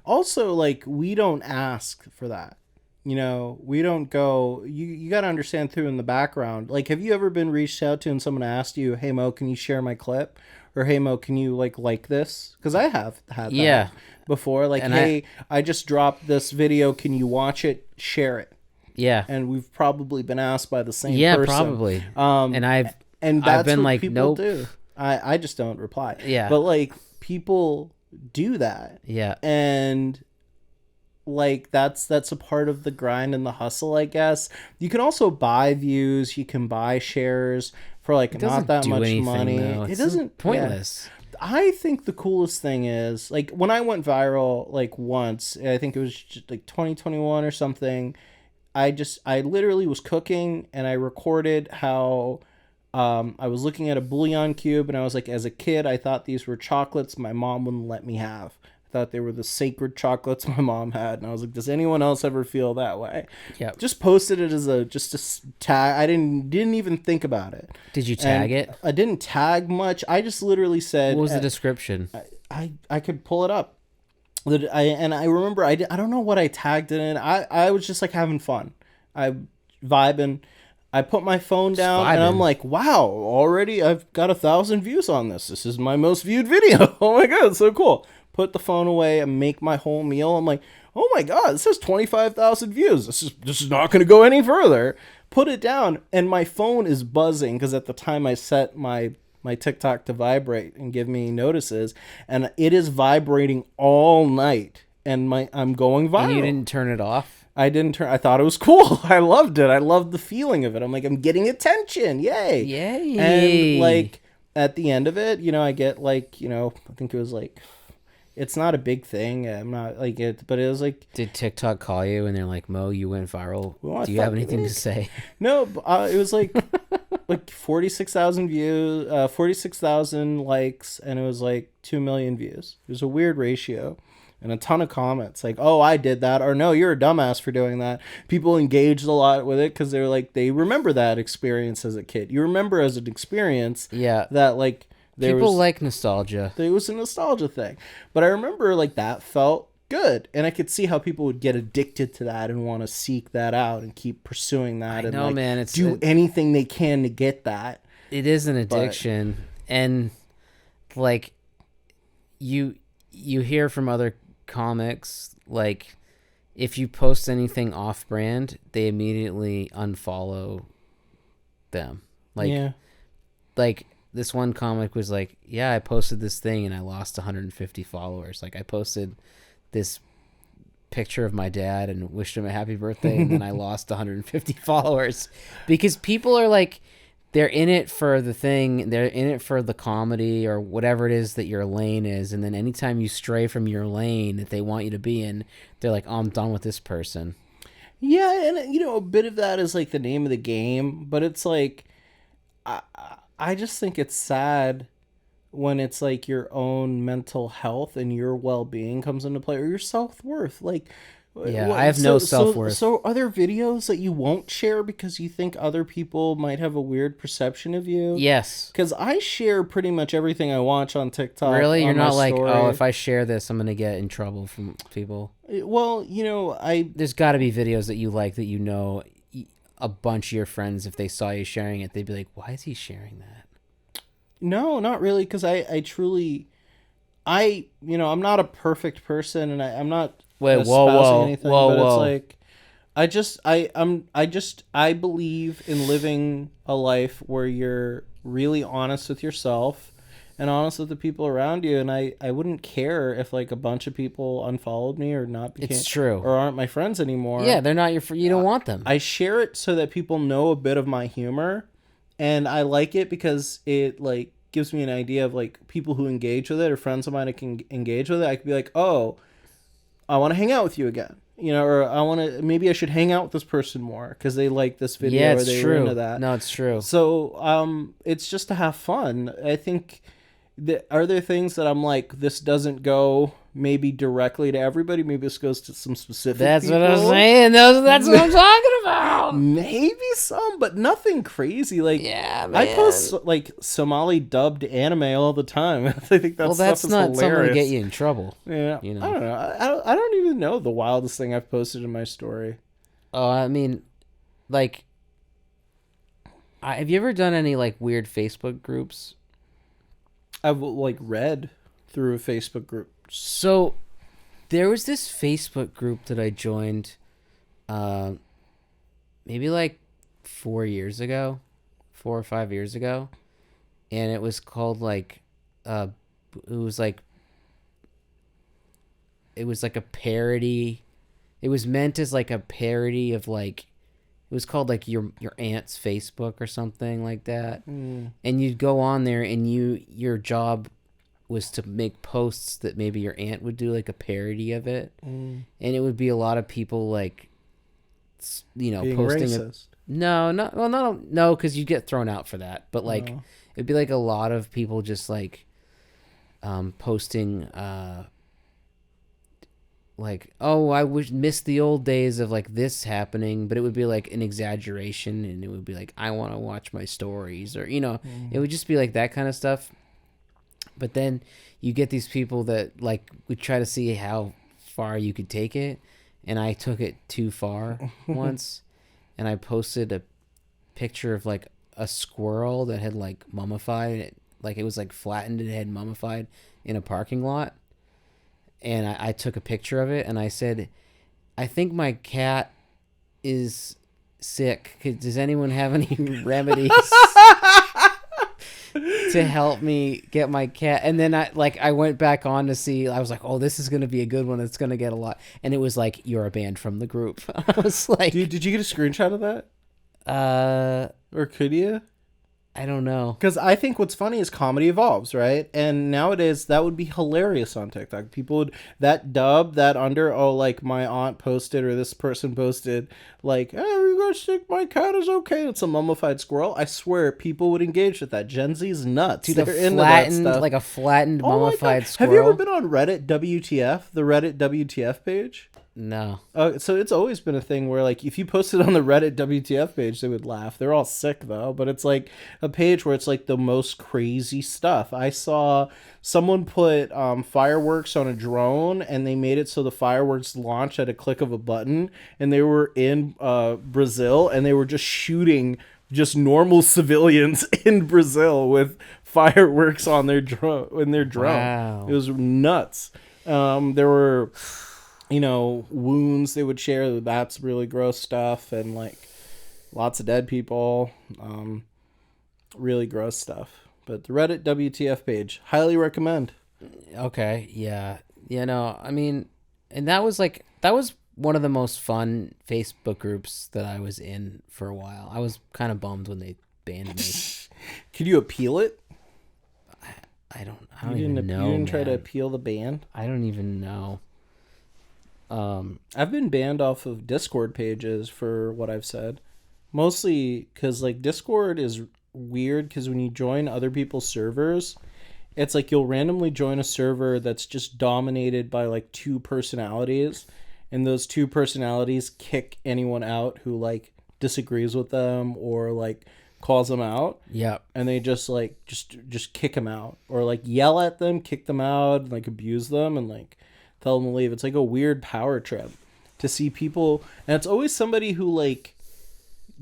Also, like, we don't ask for that. You know, we don't go. You got to understand too in the background. Like, have you ever been reached out to and someone asked you, "Hey Mo, can you share my clip?" Or "Hey Mo, can you like this?" Because I have had that Yeah. before. Like, And "Hey, I just dropped this video. Can you watch it? Share it." Yeah. And we've probably been asked by the same Yeah, person. probably. And I've that's been what like, people nope. do. I just don't reply. Yeah. But like people do that. Yeah. And like that's a part of the grind and the hustle, I guess. You can also buy views, you can buy shares for like It not doesn't that do much anything, money. though. It It's doesn't pointless. Yeah. I think the coolest thing is like when I went viral like once, I think it was just like 2021 or something. I literally was cooking and I recorded how I was looking at a bouillon cube and I was like, as a kid, I thought these were chocolates my mom wouldn't let me have. I thought they were the sacred chocolates my mom had. And I was like, does anyone else ever feel that way? Yep. Just posted it as a tag. I didn't even think about it. Did you tag And it? I didn't tag much. I just literally said, What was the description? I could pull it up. I remember I don't know what I tagged it in. I was just like having fun. I vibing. I put my phone down and I'm vibing. like, wow, already I've got 1,000 views on this. This is my most viewed video. Oh my god, so cool. Put the phone away and make my whole meal. I'm like, oh my god, this has 25,000 views. This is not going to go any further. Put it down and my phone is buzzing because at the time I set my TikTok to vibrate and give me notices, and it is vibrating all night. And I'm going viral. And you didn't turn it off? I didn't turn. I thought it was cool. I loved it. I loved the feeling of it. I'm like, I'm getting attention. Yay! Yay! And like at the end of it, you know, I get like, you know, I think it was like, it's not a big thing. I'm not like it, but it was like, Did TikTok call you and they're like, Mo, you went viral? Well, I Do you have thought anything they- to say? no, it was like 46,000 views, 46,000 likes, and it was like 2 million views. It was a weird ratio. And a ton of comments like, oh, I did that, or no, you're a dumbass for doing that. People engaged a lot with it because they're like, they remember that experience as a kid. You remember as an experience Yeah. that like People like nostalgia. it was a nostalgia thing. But I remember like that felt good, and I could see how people would get addicted to that and want to seek that out and keep pursuing that and know, like man, do anything they can to get that. It is an addiction. And like you hear from other comics, like if you post anything off brand, they immediately unfollow them. Like Yeah. like this one comic was like, yeah, I posted this thing and I lost 150 followers. Like I posted this picture of my dad and wished him a happy birthday and then I lost 150 followers because people are like, they're in it for the thing, they're in it for the comedy or whatever it is that your lane is, and then anytime you stray from your lane that they want you to be in, they're like, oh, I'm done with this person. Yeah, and you know, a bit of that is like the name of the game, but it's like I just think it's sad when it's like your own mental health and your well-being comes into play, or your self-worth. Like, Yeah, I have no self-worth. So are there videos that you won't share because you think other people might have a weird perception of you? Yes. Because I share pretty much everything I watch on TikTok. Really? You're on my not like, story. oh, if I share this, I'm going to get in trouble from people. Well, you know, There's got to be videos that you like that you know a bunch of your friends, if they saw you sharing it, they'd be like, why is he sharing that? No, not really, because I truly, you know, I'm not a perfect person, and I'm not Wait, espousing anything, but it's like, I believe in living a life where you're really honest with yourself and honest with the people around you, and I wouldn't care if like a bunch of people unfollowed me or not became It's true. or aren't my friends anymore. Yeah, they're not your you don't want them. I share it so that people know a bit of my humor, and I like it because it like gives me an idea of like people who engage with it or friends of mine that can engage with it. I could be like, oh, I want to hang out with you again, or I want to, maybe I should hang out with this person more because they like this video Yeah, or it's they were true. into that. No, it's true. So it's just to have fun. I think are there things that I'm like, this doesn't go maybe directly to everybody, maybe this goes to some specific That's people. what I'm saying. That's what I'm talking about. Maybe some, but nothing crazy. Like, Yeah, I man. post like Somali dubbed anime all the time. I think Well, stuff that's is not something hilarious. to get you in trouble. Yeah, You know. I don't know. I don't even know the wildest thing I've posted in my story. Oh, I mean, like, have you ever done any like weird Facebook groups? I've like read through a Facebook group. So, there was this Facebook group that I joined, maybe like 4 or 5 years ago, and it was called like, it was like a parody. It was meant as like a parody of like, it was called like your aunt's Facebook or something like that. And you'd go on there and your job was to make posts that maybe your aunt would do like a parody of it. And it would be a lot of people like, Being posting racist. no, because you get thrown out for that. But like, it'd be like a lot of people just like, posting, like, oh, I missed the old days of like this happening, but it would be like an exaggeration, and it would be like, I want to watch my stories, or it would just be like that kind of stuff. But then you get these people that like would try to see how far you could take it, and I took it too far once, and I posted a picture of like a squirrel that had like mummified, like it was like flattened and had mummified in a parking lot. And I took a picture of it, and I said, I think my cat is sick. Does anyone have any remedies to help me get my cat? And then I went back on to see. I was like, oh, this is going to be a good one. It's going to get a lot. And it was like, you're banned from the group. I was like, Did you get a screenshot of that? Or could you? I don't know. Because I think what's funny is comedy evolves, right? And nowadays that would be hilarious on TikTok. People would like my aunt posted or this person posted like, hey, you guys think my cat is okay? It's a mummified squirrel. I swear people would engage with that. Gen Z's nuts. Dude, They're into that stuff. like a flattened Oh my mummified God. squirrel. Have you ever been on Reddit WTF? The Reddit WTF page? No. So it's always been a thing where like if you posted on the Reddit WTF page, they would laugh. They're all sick though, but it's like a page where it's like the most crazy stuff. I saw someone put fireworks on a drone, and they made it so the fireworks launch at a click of a button, and they were in Brazil, and they were just shooting just normal civilians in Brazil with fireworks on their drone. Wow. It was nuts. There were wounds they would share. That's really gross stuff, and like lots of dead people. Really gross stuff. But the Reddit WTF page, highly recommend. Okay, yeah. I mean, and that was one of the most fun Facebook groups that I was in for a while. I was kind of bummed when they banned me. Could you appeal it? I don't even know. You didn't try to appeal the ban? I don't even know. I've been banned off of Discord pages for what I've said. Mostly because like Discord is weird because when you join other people's servers, it's like you'll randomly join a server that's just dominated by like two personalities, and those two personalities kick anyone out who like disagrees with them or like calls them out. Yeah. And they just like just kick them out or like yell at them, kick them out, and, like abuse them and like tell them to leave. It's like a weird power trip to see people, and it's always somebody who like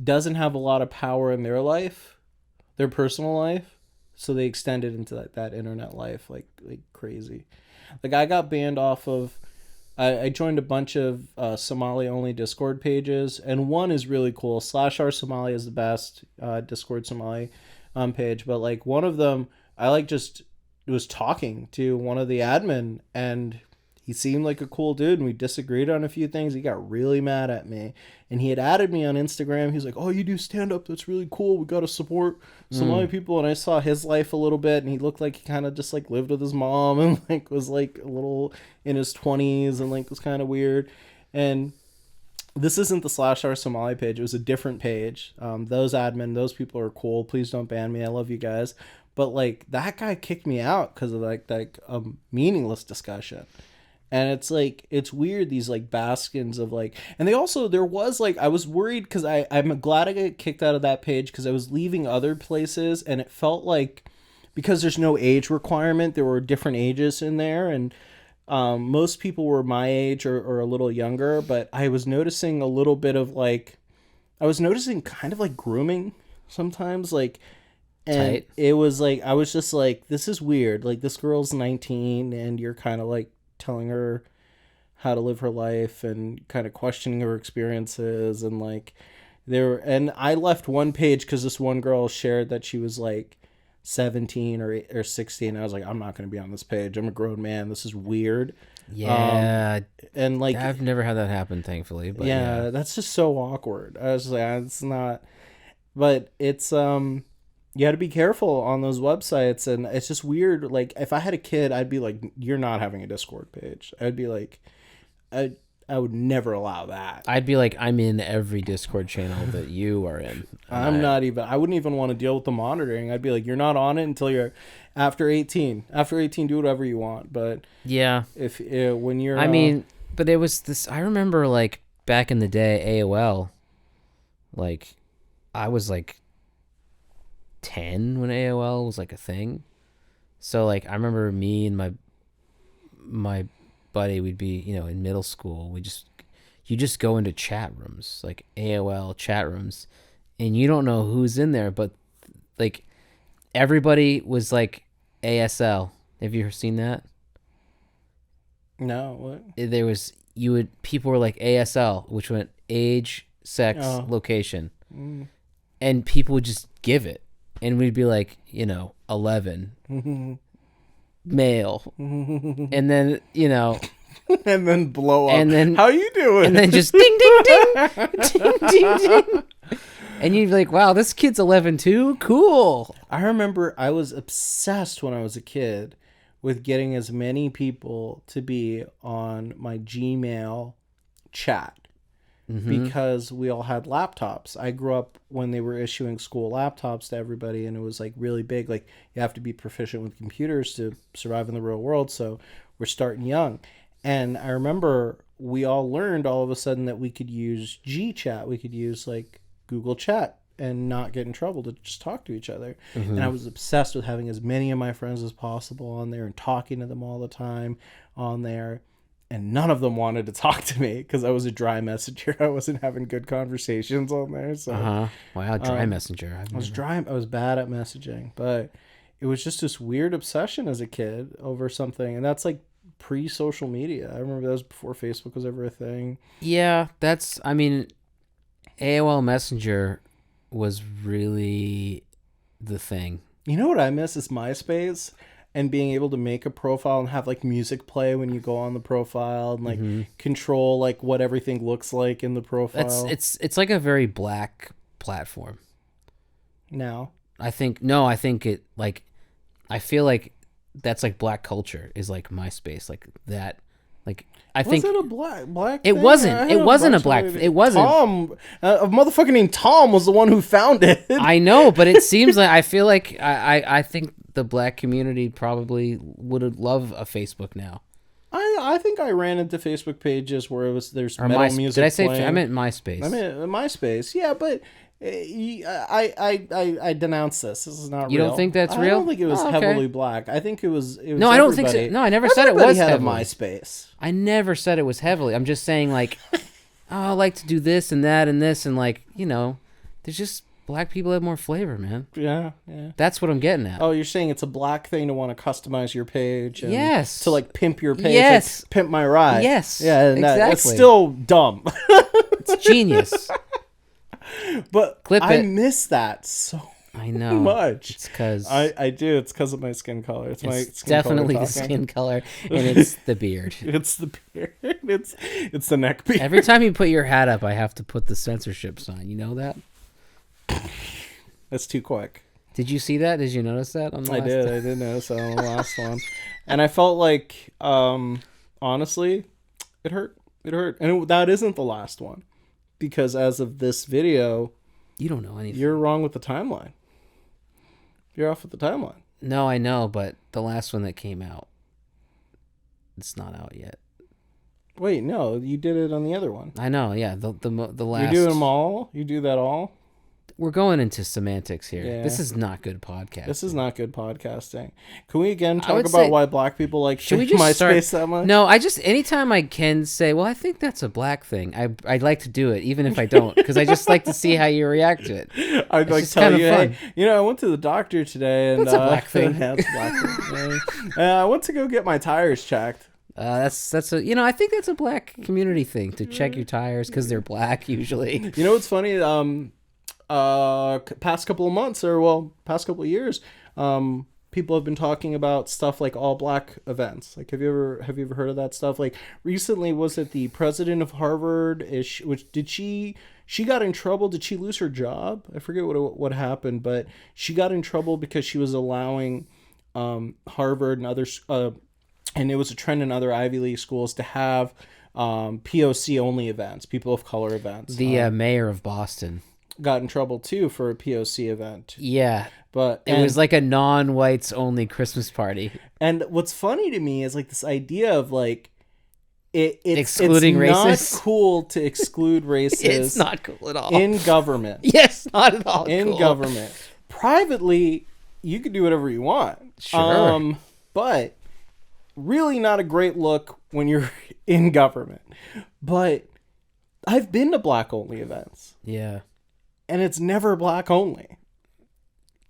doesn't have a lot of power in their life, their personal life, so they extend it into that internet life like crazy. Like I got banned off of I joined a bunch of Somali only Discord pages, and one is really cool. /r Somali is the best Discord Somali page, but like one of them, I like just was talking to one of the admin, and he seemed like a cool dude, and we disagreed on a few things. He got really mad at me, and he had added me on Instagram. He's like, "Oh, you do stand up? That's really cool. We got to support Somali people." And I saw his life a little bit, and he looked like he kind of just like lived with his mom and like was like a little in his 20s and like was kind of weird. And this isn't the /r Somali page. It was a different page. Those admin, those people are cool. Please don't ban me. I love you guys. But like that guy kicked me out because of like a meaningless discussion. And it's like, it's weird, these like baskins of like, and they also, there was like, I was worried because I'm glad I got kicked out of that page because I was leaving other places, and it felt like, because there's no age requirement, there were different ages in there, and most people were my age or a little younger, but I was noticing a little bit of like, I was noticing kind of like grooming sometimes, like, and Tight. it was like, I was just like, this is weird. Like, this girl's 19 and you're kind of like telling her how to live her life and kind of questioning her experiences. And like, and I left one page because this one girl shared that she was like 17 or 16. I was like, I'm not going to be on this page. I'm a grown man. This is weird. Yeah. And like, I've never had that happen, thankfully. But yeah, that's just so awkward. I was like, it's not, but it's, you had to be careful on those websites, and it's just weird. Like, if I had a kid, I'd be like, you're not having a Discord page. I'd be like, I would never allow that. I'd be like, I'm in every Discord channel that you are in. I wouldn't even want to deal with the monitoring. I'd be like, you're not on it until you're after 18. After 18, do whatever you want. But yeah, if when you're, I mean, but there was this, I remember like back in the day, AOL, like I was like 10 when AOL was like a thing. So like I remember me and my buddy, we'd be, in middle school, you just go into chat rooms, like AOL chat rooms, and you don't know who's in there, but like everybody was like ASL. Have you ever seen that? No, what? There was, people were like ASL, which went age, sex, location. And people would just give it. And we'd be like, 11, male. And then, and then blow up. And then, how you doing? And then just ding, ding, ding, ding, ding, ding. And you'd be like, wow, this kid's 11 too? Cool. I remember I was obsessed when I was a kid with getting as many people to be on my Gmail chat. Because we all had laptops. I grew up when they were issuing school laptops to everybody, and it was like really big. Like, you have to be proficient with computers to survive in the real world. So we're starting young. And I remember we all learned all of a sudden that we could use Gchat. We could use like Google Chat and not get in trouble to just talk to each other. And I was obsessed with having as many of my friends as possible on there and talking to them all the time on there. And none of them wanted to talk to me because I was a dry messenger. I wasn't having good conversations on there. So wow, dry messenger. I was dry. I was bad at messaging, but it was just this weird obsession as a kid over something. And that's like pre-social media. I remember that was before Facebook was ever a thing. Yeah, AOL Messenger was really the thing. You know what I miss is MySpace. And being able to make a profile and have like music play when you go on the profile and like control like what everything looks like in the profile. It's like a very black platform. Now, I think it like, I feel like that's like black culture is like MySpace, like that. Like I think was it a black it thing? wasn't. It wasn't a black. It wasn't. Tom, a motherfucker named Tom was the one who found it. I know, but it seems like I feel like I think the black community probably would love a Facebook now. I think I ran into Facebook pages where there's or metal music. Did I say? playing. I meant MySpace. I meant MySpace. Yeah, but I denounce this. This is not real. You don't think that's real? I don't think it was okay. heavily black. I think it was. No, I don't think so. No, I never said it was had heavily. a MySpace. I never said it was heavily. I'm just saying like, I like to do this and that and this and like, there's just Black people have more flavor, man. Yeah, yeah. That's what I'm getting at. Oh, you're saying it's a black thing to want to customize your page and Yes. to like pimp your page, Yes. like pimp my ride. Yes, Yeah, and exactly. it's still dumb. It's genius. But Clip I it. miss that so I know. much. It's because I do. It's because of my skin color. It's my it's skin definitely color the talking. skin color, and it's the beard. It's the beard. It's the neck beard. Every time you put your hat up, I have to put the censorship sign. You know that? That's too quick. Did you see that? Did you notice that? On the I last did notice that on the last one, and I felt like, honestly, it hurt. It hurt, and that isn't the last one, because as of this video, You don't know anything. you're wrong with the timeline. You're off with the timeline. No, I know, but the last one that came out, it's not out yet. Wait, no, you did it on the other one. I know, yeah. The last. You do them all. You do that all. We're going into semantics here. Yeah. This is not good podcast. This is not good podcasting. Can we again I talk would about say- why black people like Should we just MySpace start? that much? No, I just anytime I can say, well, I think that's a black thing. I'd like to do it, even if I don't, because I just like to see how you react to it. I'd like just tell kinda you, fun. hey, I went to the doctor today, and That's a black thing. Yeah, it's a black thing. I went to go get my tires checked. That's a I think that's a black community thing to check your tires because they're black usually. You know what's funny? Past couple of months, or past couple of years, people have been talking about stuff like all black events. Like, have you ever heard of that stuff? Like, recently, was it the president of Harvard? She got in trouble? Did she lose her job? I forget what happened, but she got in trouble because she was allowing Harvard and others, and it was a trend in other Ivy League schools to have POC only events, people of color events. The mayor of Boston Got in trouble too for a POC event. Yeah. But It was like a non-whites only Christmas party. And what's funny to me is like this idea of like it's Excluding racists? not cool to exclude races. It's not cool at all. In government. Yes, not at all In cool. government. Privately, you can do whatever you want. Sure. But really not a great look when you're in government. But I've been to black only events. Yeah. And it's never black only.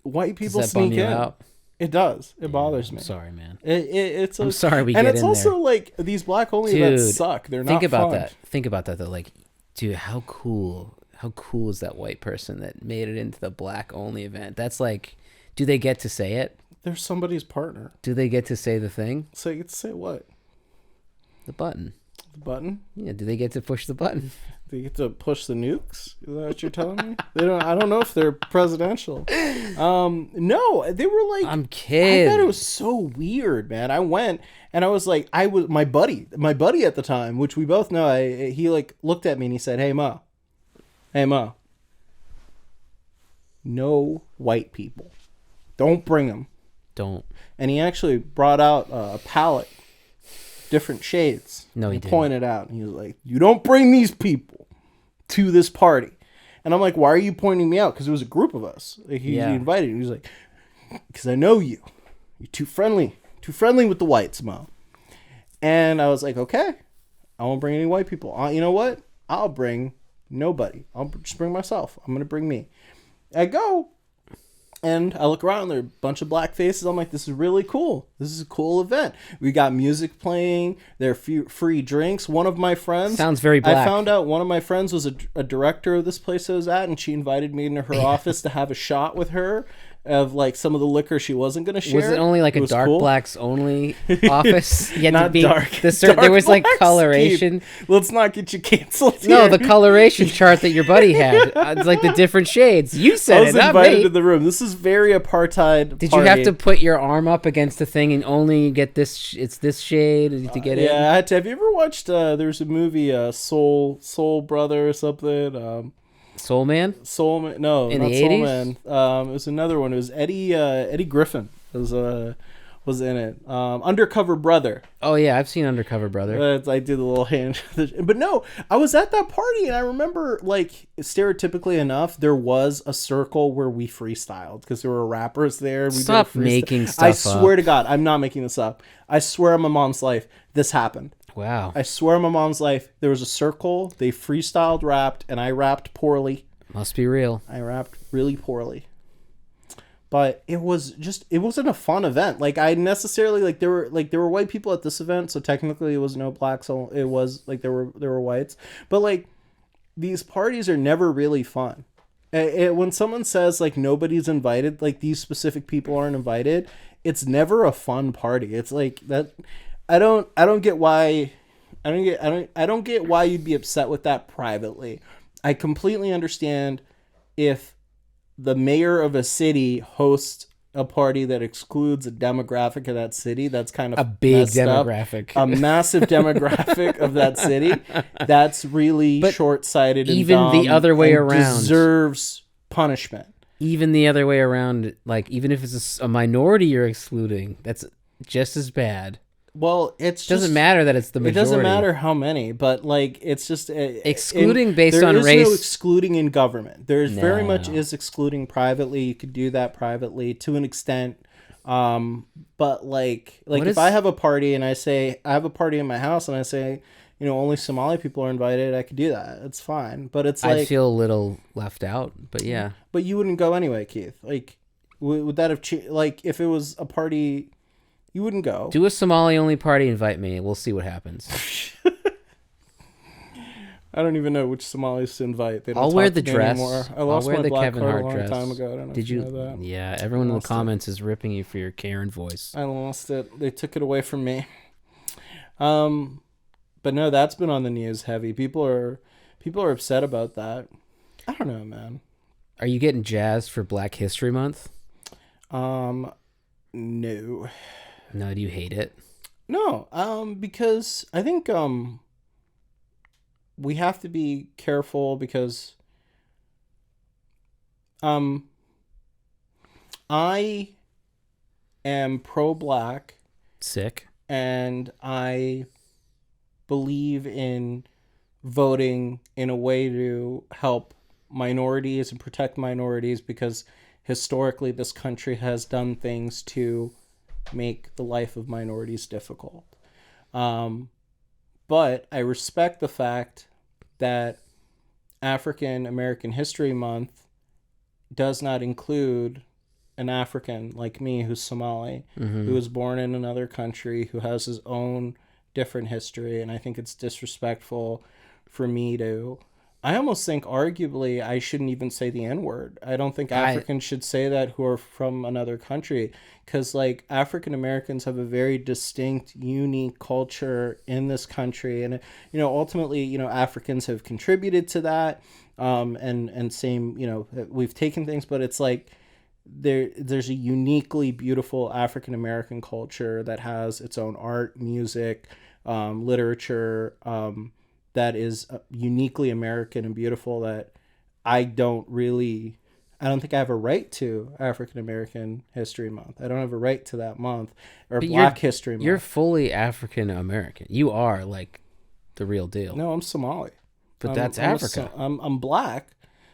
White people Does that bum sneak you in. out? It does. It bothers me. I'm sorry, man. It's I'm sorry we and get it's in also there. like these black only Dude, events suck. They're not Think about fun. that. Think about that though. Like, dude, how cool is that white person that made it into the black only event? That's like, do they get to say it? They're somebody's partner. Do they get to say the thing? So you get to say what? The button. The button? Yeah, do they get to push the button? They get to push the nukes? Is that what you're telling me? They don't. I don't know if they're presidential. No, they were like. I'm kidding. I thought it was so weird, man. I went and I was like, my buddy at the time, which we both know. He like looked at me and he said, "Hey Ma, no white people. Don't bring them." Don't. And he actually brought out a palette, different shades. No, he and didn't. pointed out. And he was like, "You don't bring these people to this party." And I'm like, "Why are you pointing me out?" Because it was a group of us. Like, he invited. He was like, "Because I know you. You're too friendly with the whites, Mo." And I was like, "Okay, I won't bring any white people. You know what? I'll bring nobody. I'll just bring myself. I'm gonna bring me." I go. And I look around, there are a bunch of black faces. I'm like, this is really cool. This is a cool event. We got music playing. There are free drinks. One of my friends... Sounds very black. I found out one of my friends was a director of this place I was at, and she invited me into her office to have a shot with her of like some of the liquor she wasn't going to share. Was it only like a was dark cool. blacks only office? You had Not to be dark. there was like blacks, coloration. Keith. Let's not get you canceled here. No, the coloration chart that your buddy had. It's like the different shades. You I said was it, not invited me. to the room. This is very apartheid. Did you have to put your arm up against the thing and only get this? It's this shade to get in. Yeah, I had to. Have you ever watched? There's a movie, Soul Brother or something. Soul Man. Soul Man. No, In not the Soul 80s? Man. It was another one. It was Eddie Griffin was in it. Undercover Brother. Oh yeah, I've seen Undercover Brother. I did the little hand, but no, I was at that party and I remember, like, stereotypically enough, there was a circle where we freestyled because there were rappers there. Stop making stuff I swear up. to God, I'm not making this up. I swear on my mom's life, this happened. Wow. I swear on my mom's life, there was a circle. They freestyled, rapped, and I rapped poorly. Must be real. I rapped really poorly. But it wasn't a fun event. Like I necessarily like there were white people at this event, so technically it was no blacks. So it was like there were whites. But like these parties are never really fun. When someone says like nobody's invited, like these specific people aren't invited, it's never a fun party. It's like that. I don't get why. I don't get why you'd be upset with that privately. I completely understand if the mayor of a city hosts a party that excludes a demographic of that city. That's kind of a big demographic, a massive demographic of that city. That's really short-sighted. Even and dumb the other way and around deserves punishment. Even the other way around, like even if it's a minority you're excluding, that's just as bad. Well, it doesn't matter that it's the majority. It doesn't matter how many, but like it's just excluding based on race. There is no excluding in government. There's very much is excluding privately. You could do that privately to an extent, but like if I have a party and I say I have a party in my house and I say only Somali people are invited, I could do that. It's fine, but it's like I feel a little left out, but yeah. But you wouldn't go anyway, Keith. Like would that have like if it was a party? You wouldn't go. Do a Somali-only party, invite me. We'll see what happens. I don't even know which Somalis to invite. They don't I'll wear the dress. Anymore. I lost my black Kevin card Hart a long dress. time ago. I don't know Did you? Know that. Yeah, everyone in the comments is ripping you for your Karen voice. I lost it. They took it away from me. But no, that's been on the news heavy. People are upset about that. I don't know, man. Are you getting jazzed for Black History Month? No. No, do you hate it? No, because I think we have to be careful because I am pro-black. Sick. And I believe in voting in a way to help minorities and protect minorities because historically this country has done things to make the life of minorities difficult. But I respect the fact that African American History Month does not include an African like me who's Somali, who was born in another country, who has his own different history. And I think it's disrespectful for me to... I almost think arguably I shouldn't even say the N-word. I don't think Africans should say that who are from another country because like African Americans have a very distinct, unique culture in this country. And, ultimately, Africans have contributed to that. And same, we've taken things, but it's like there's a uniquely beautiful African American culture that has its own art, music, literature, that is uniquely American and beautiful that I don't think I have a right to African American History Month. I don't have a right to that month or but Black History Month. You're fully African American. You are like the real deal. No, I'm Somali. But that's Africa. I'm black.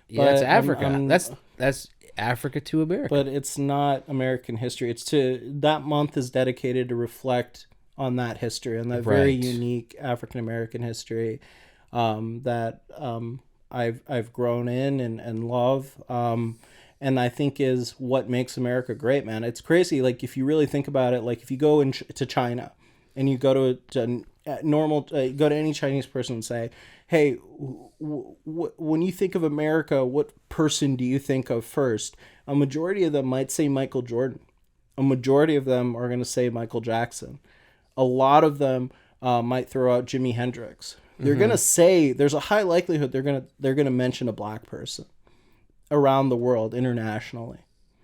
Yeah, that's Africa. That's Africa to America. But it's not American history. That month is dedicated to reflect on that history and that very unique African American history that I've grown in and love, and I think is what makes America great, man. It's crazy. Like if you really think about it, like if you go to China and you go to go to any Chinese person and say, hey, when you think of America, what person do you think of first? A majority of them might say Michael Jordan. A majority of them are going to say Michael Jackson. A lot of them might throw out Jimi Hendrix. They're gonna say there's a high likelihood they're gonna mention a black person around the world internationally.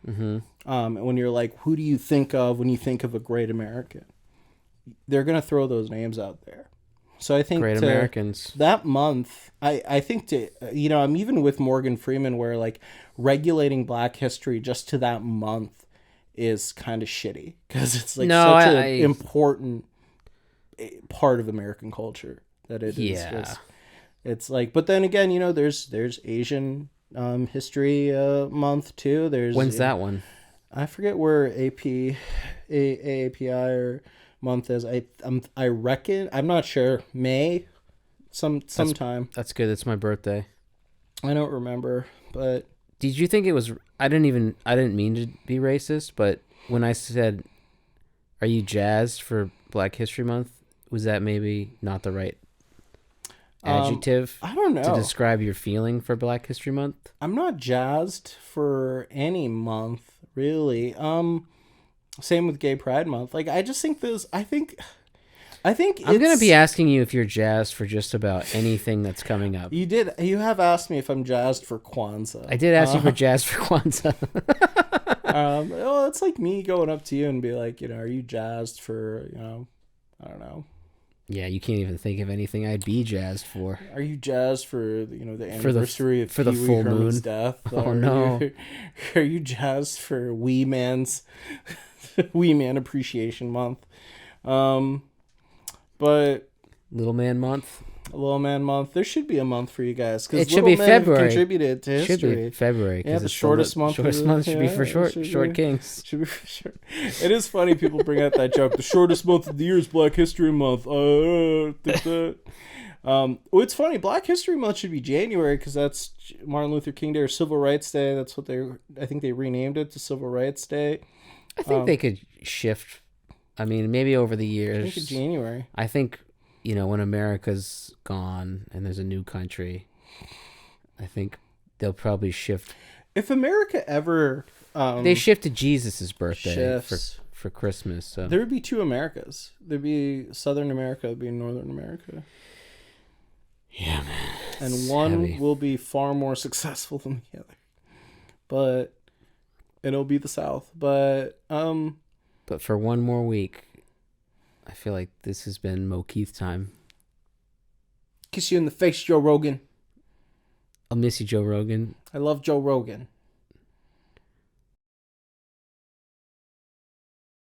When you're like, who do you think of when you think of a great American? They're gonna throw those names out there. So I think great Americans that month. I think I'm even with Morgan Freeman where like regulating Black history just to that month is kind of shitty because it's like such an important part of American culture that it is. Yeah. It's like, but then again, there's Asian History Month too. When's that one? I forget where AAPI or month is. I reckon, I'm not sure, May sometime. That's good. It's my birthday. I don't remember, But Did you think it was? I didn't mean to be racist, but when I said, "Are you jazzed for Black History Month?" was that maybe not the right adjective I don't to know. describe your feeling for Black History Month? I'm not jazzed for any month, really. Same with Gay Pride Month. Like, I just think this. I think I'm gonna it's. be asking you if you're jazzed for just about anything that's coming up. You did. You have asked me if I'm jazzed for Kwanzaa. I did ask you for jazzed for Kwanzaa. Well, it's like me going up to you and be like, are you jazzed for, I don't know. Yeah, you can't even think of anything I'd be jazzed for. Are you jazzed for, the anniversary of for the Pee Wee full Herman's moon death? Oh, no. Are you jazzed for Wee Man Appreciation Month? But Little Man Month. Little Man Month. There should be a month for you guys because It should be February. Contributed to history. Should be February. Yeah, the it's shortest month. Shortest month should be for short kings. Should be for sure. It is funny people bring out that joke. The shortest month of the year is Black History Month. Think that. Well, it's funny. Black History Month should be January because that's Martin Luther King Day or Civil Rights Day. That's what I think they renamed it to Civil Rights Day. I think they could shift. I mean, maybe over the years. I think it's January. I think, when America's gone and there's a new country, I think they'll probably shift. If America ever... they shifted Jesus' birthday shifts. for Christmas. So there would be two Americas. There'd be Southern America, there'd be Northern America. Yeah, man. And one will be far more successful than the other. But it'll be the South. But for one more week, I feel like this has been Mo Keith time. Kiss you in the face, Joe Rogan. I'll miss you, Joe Rogan. I love Joe Rogan.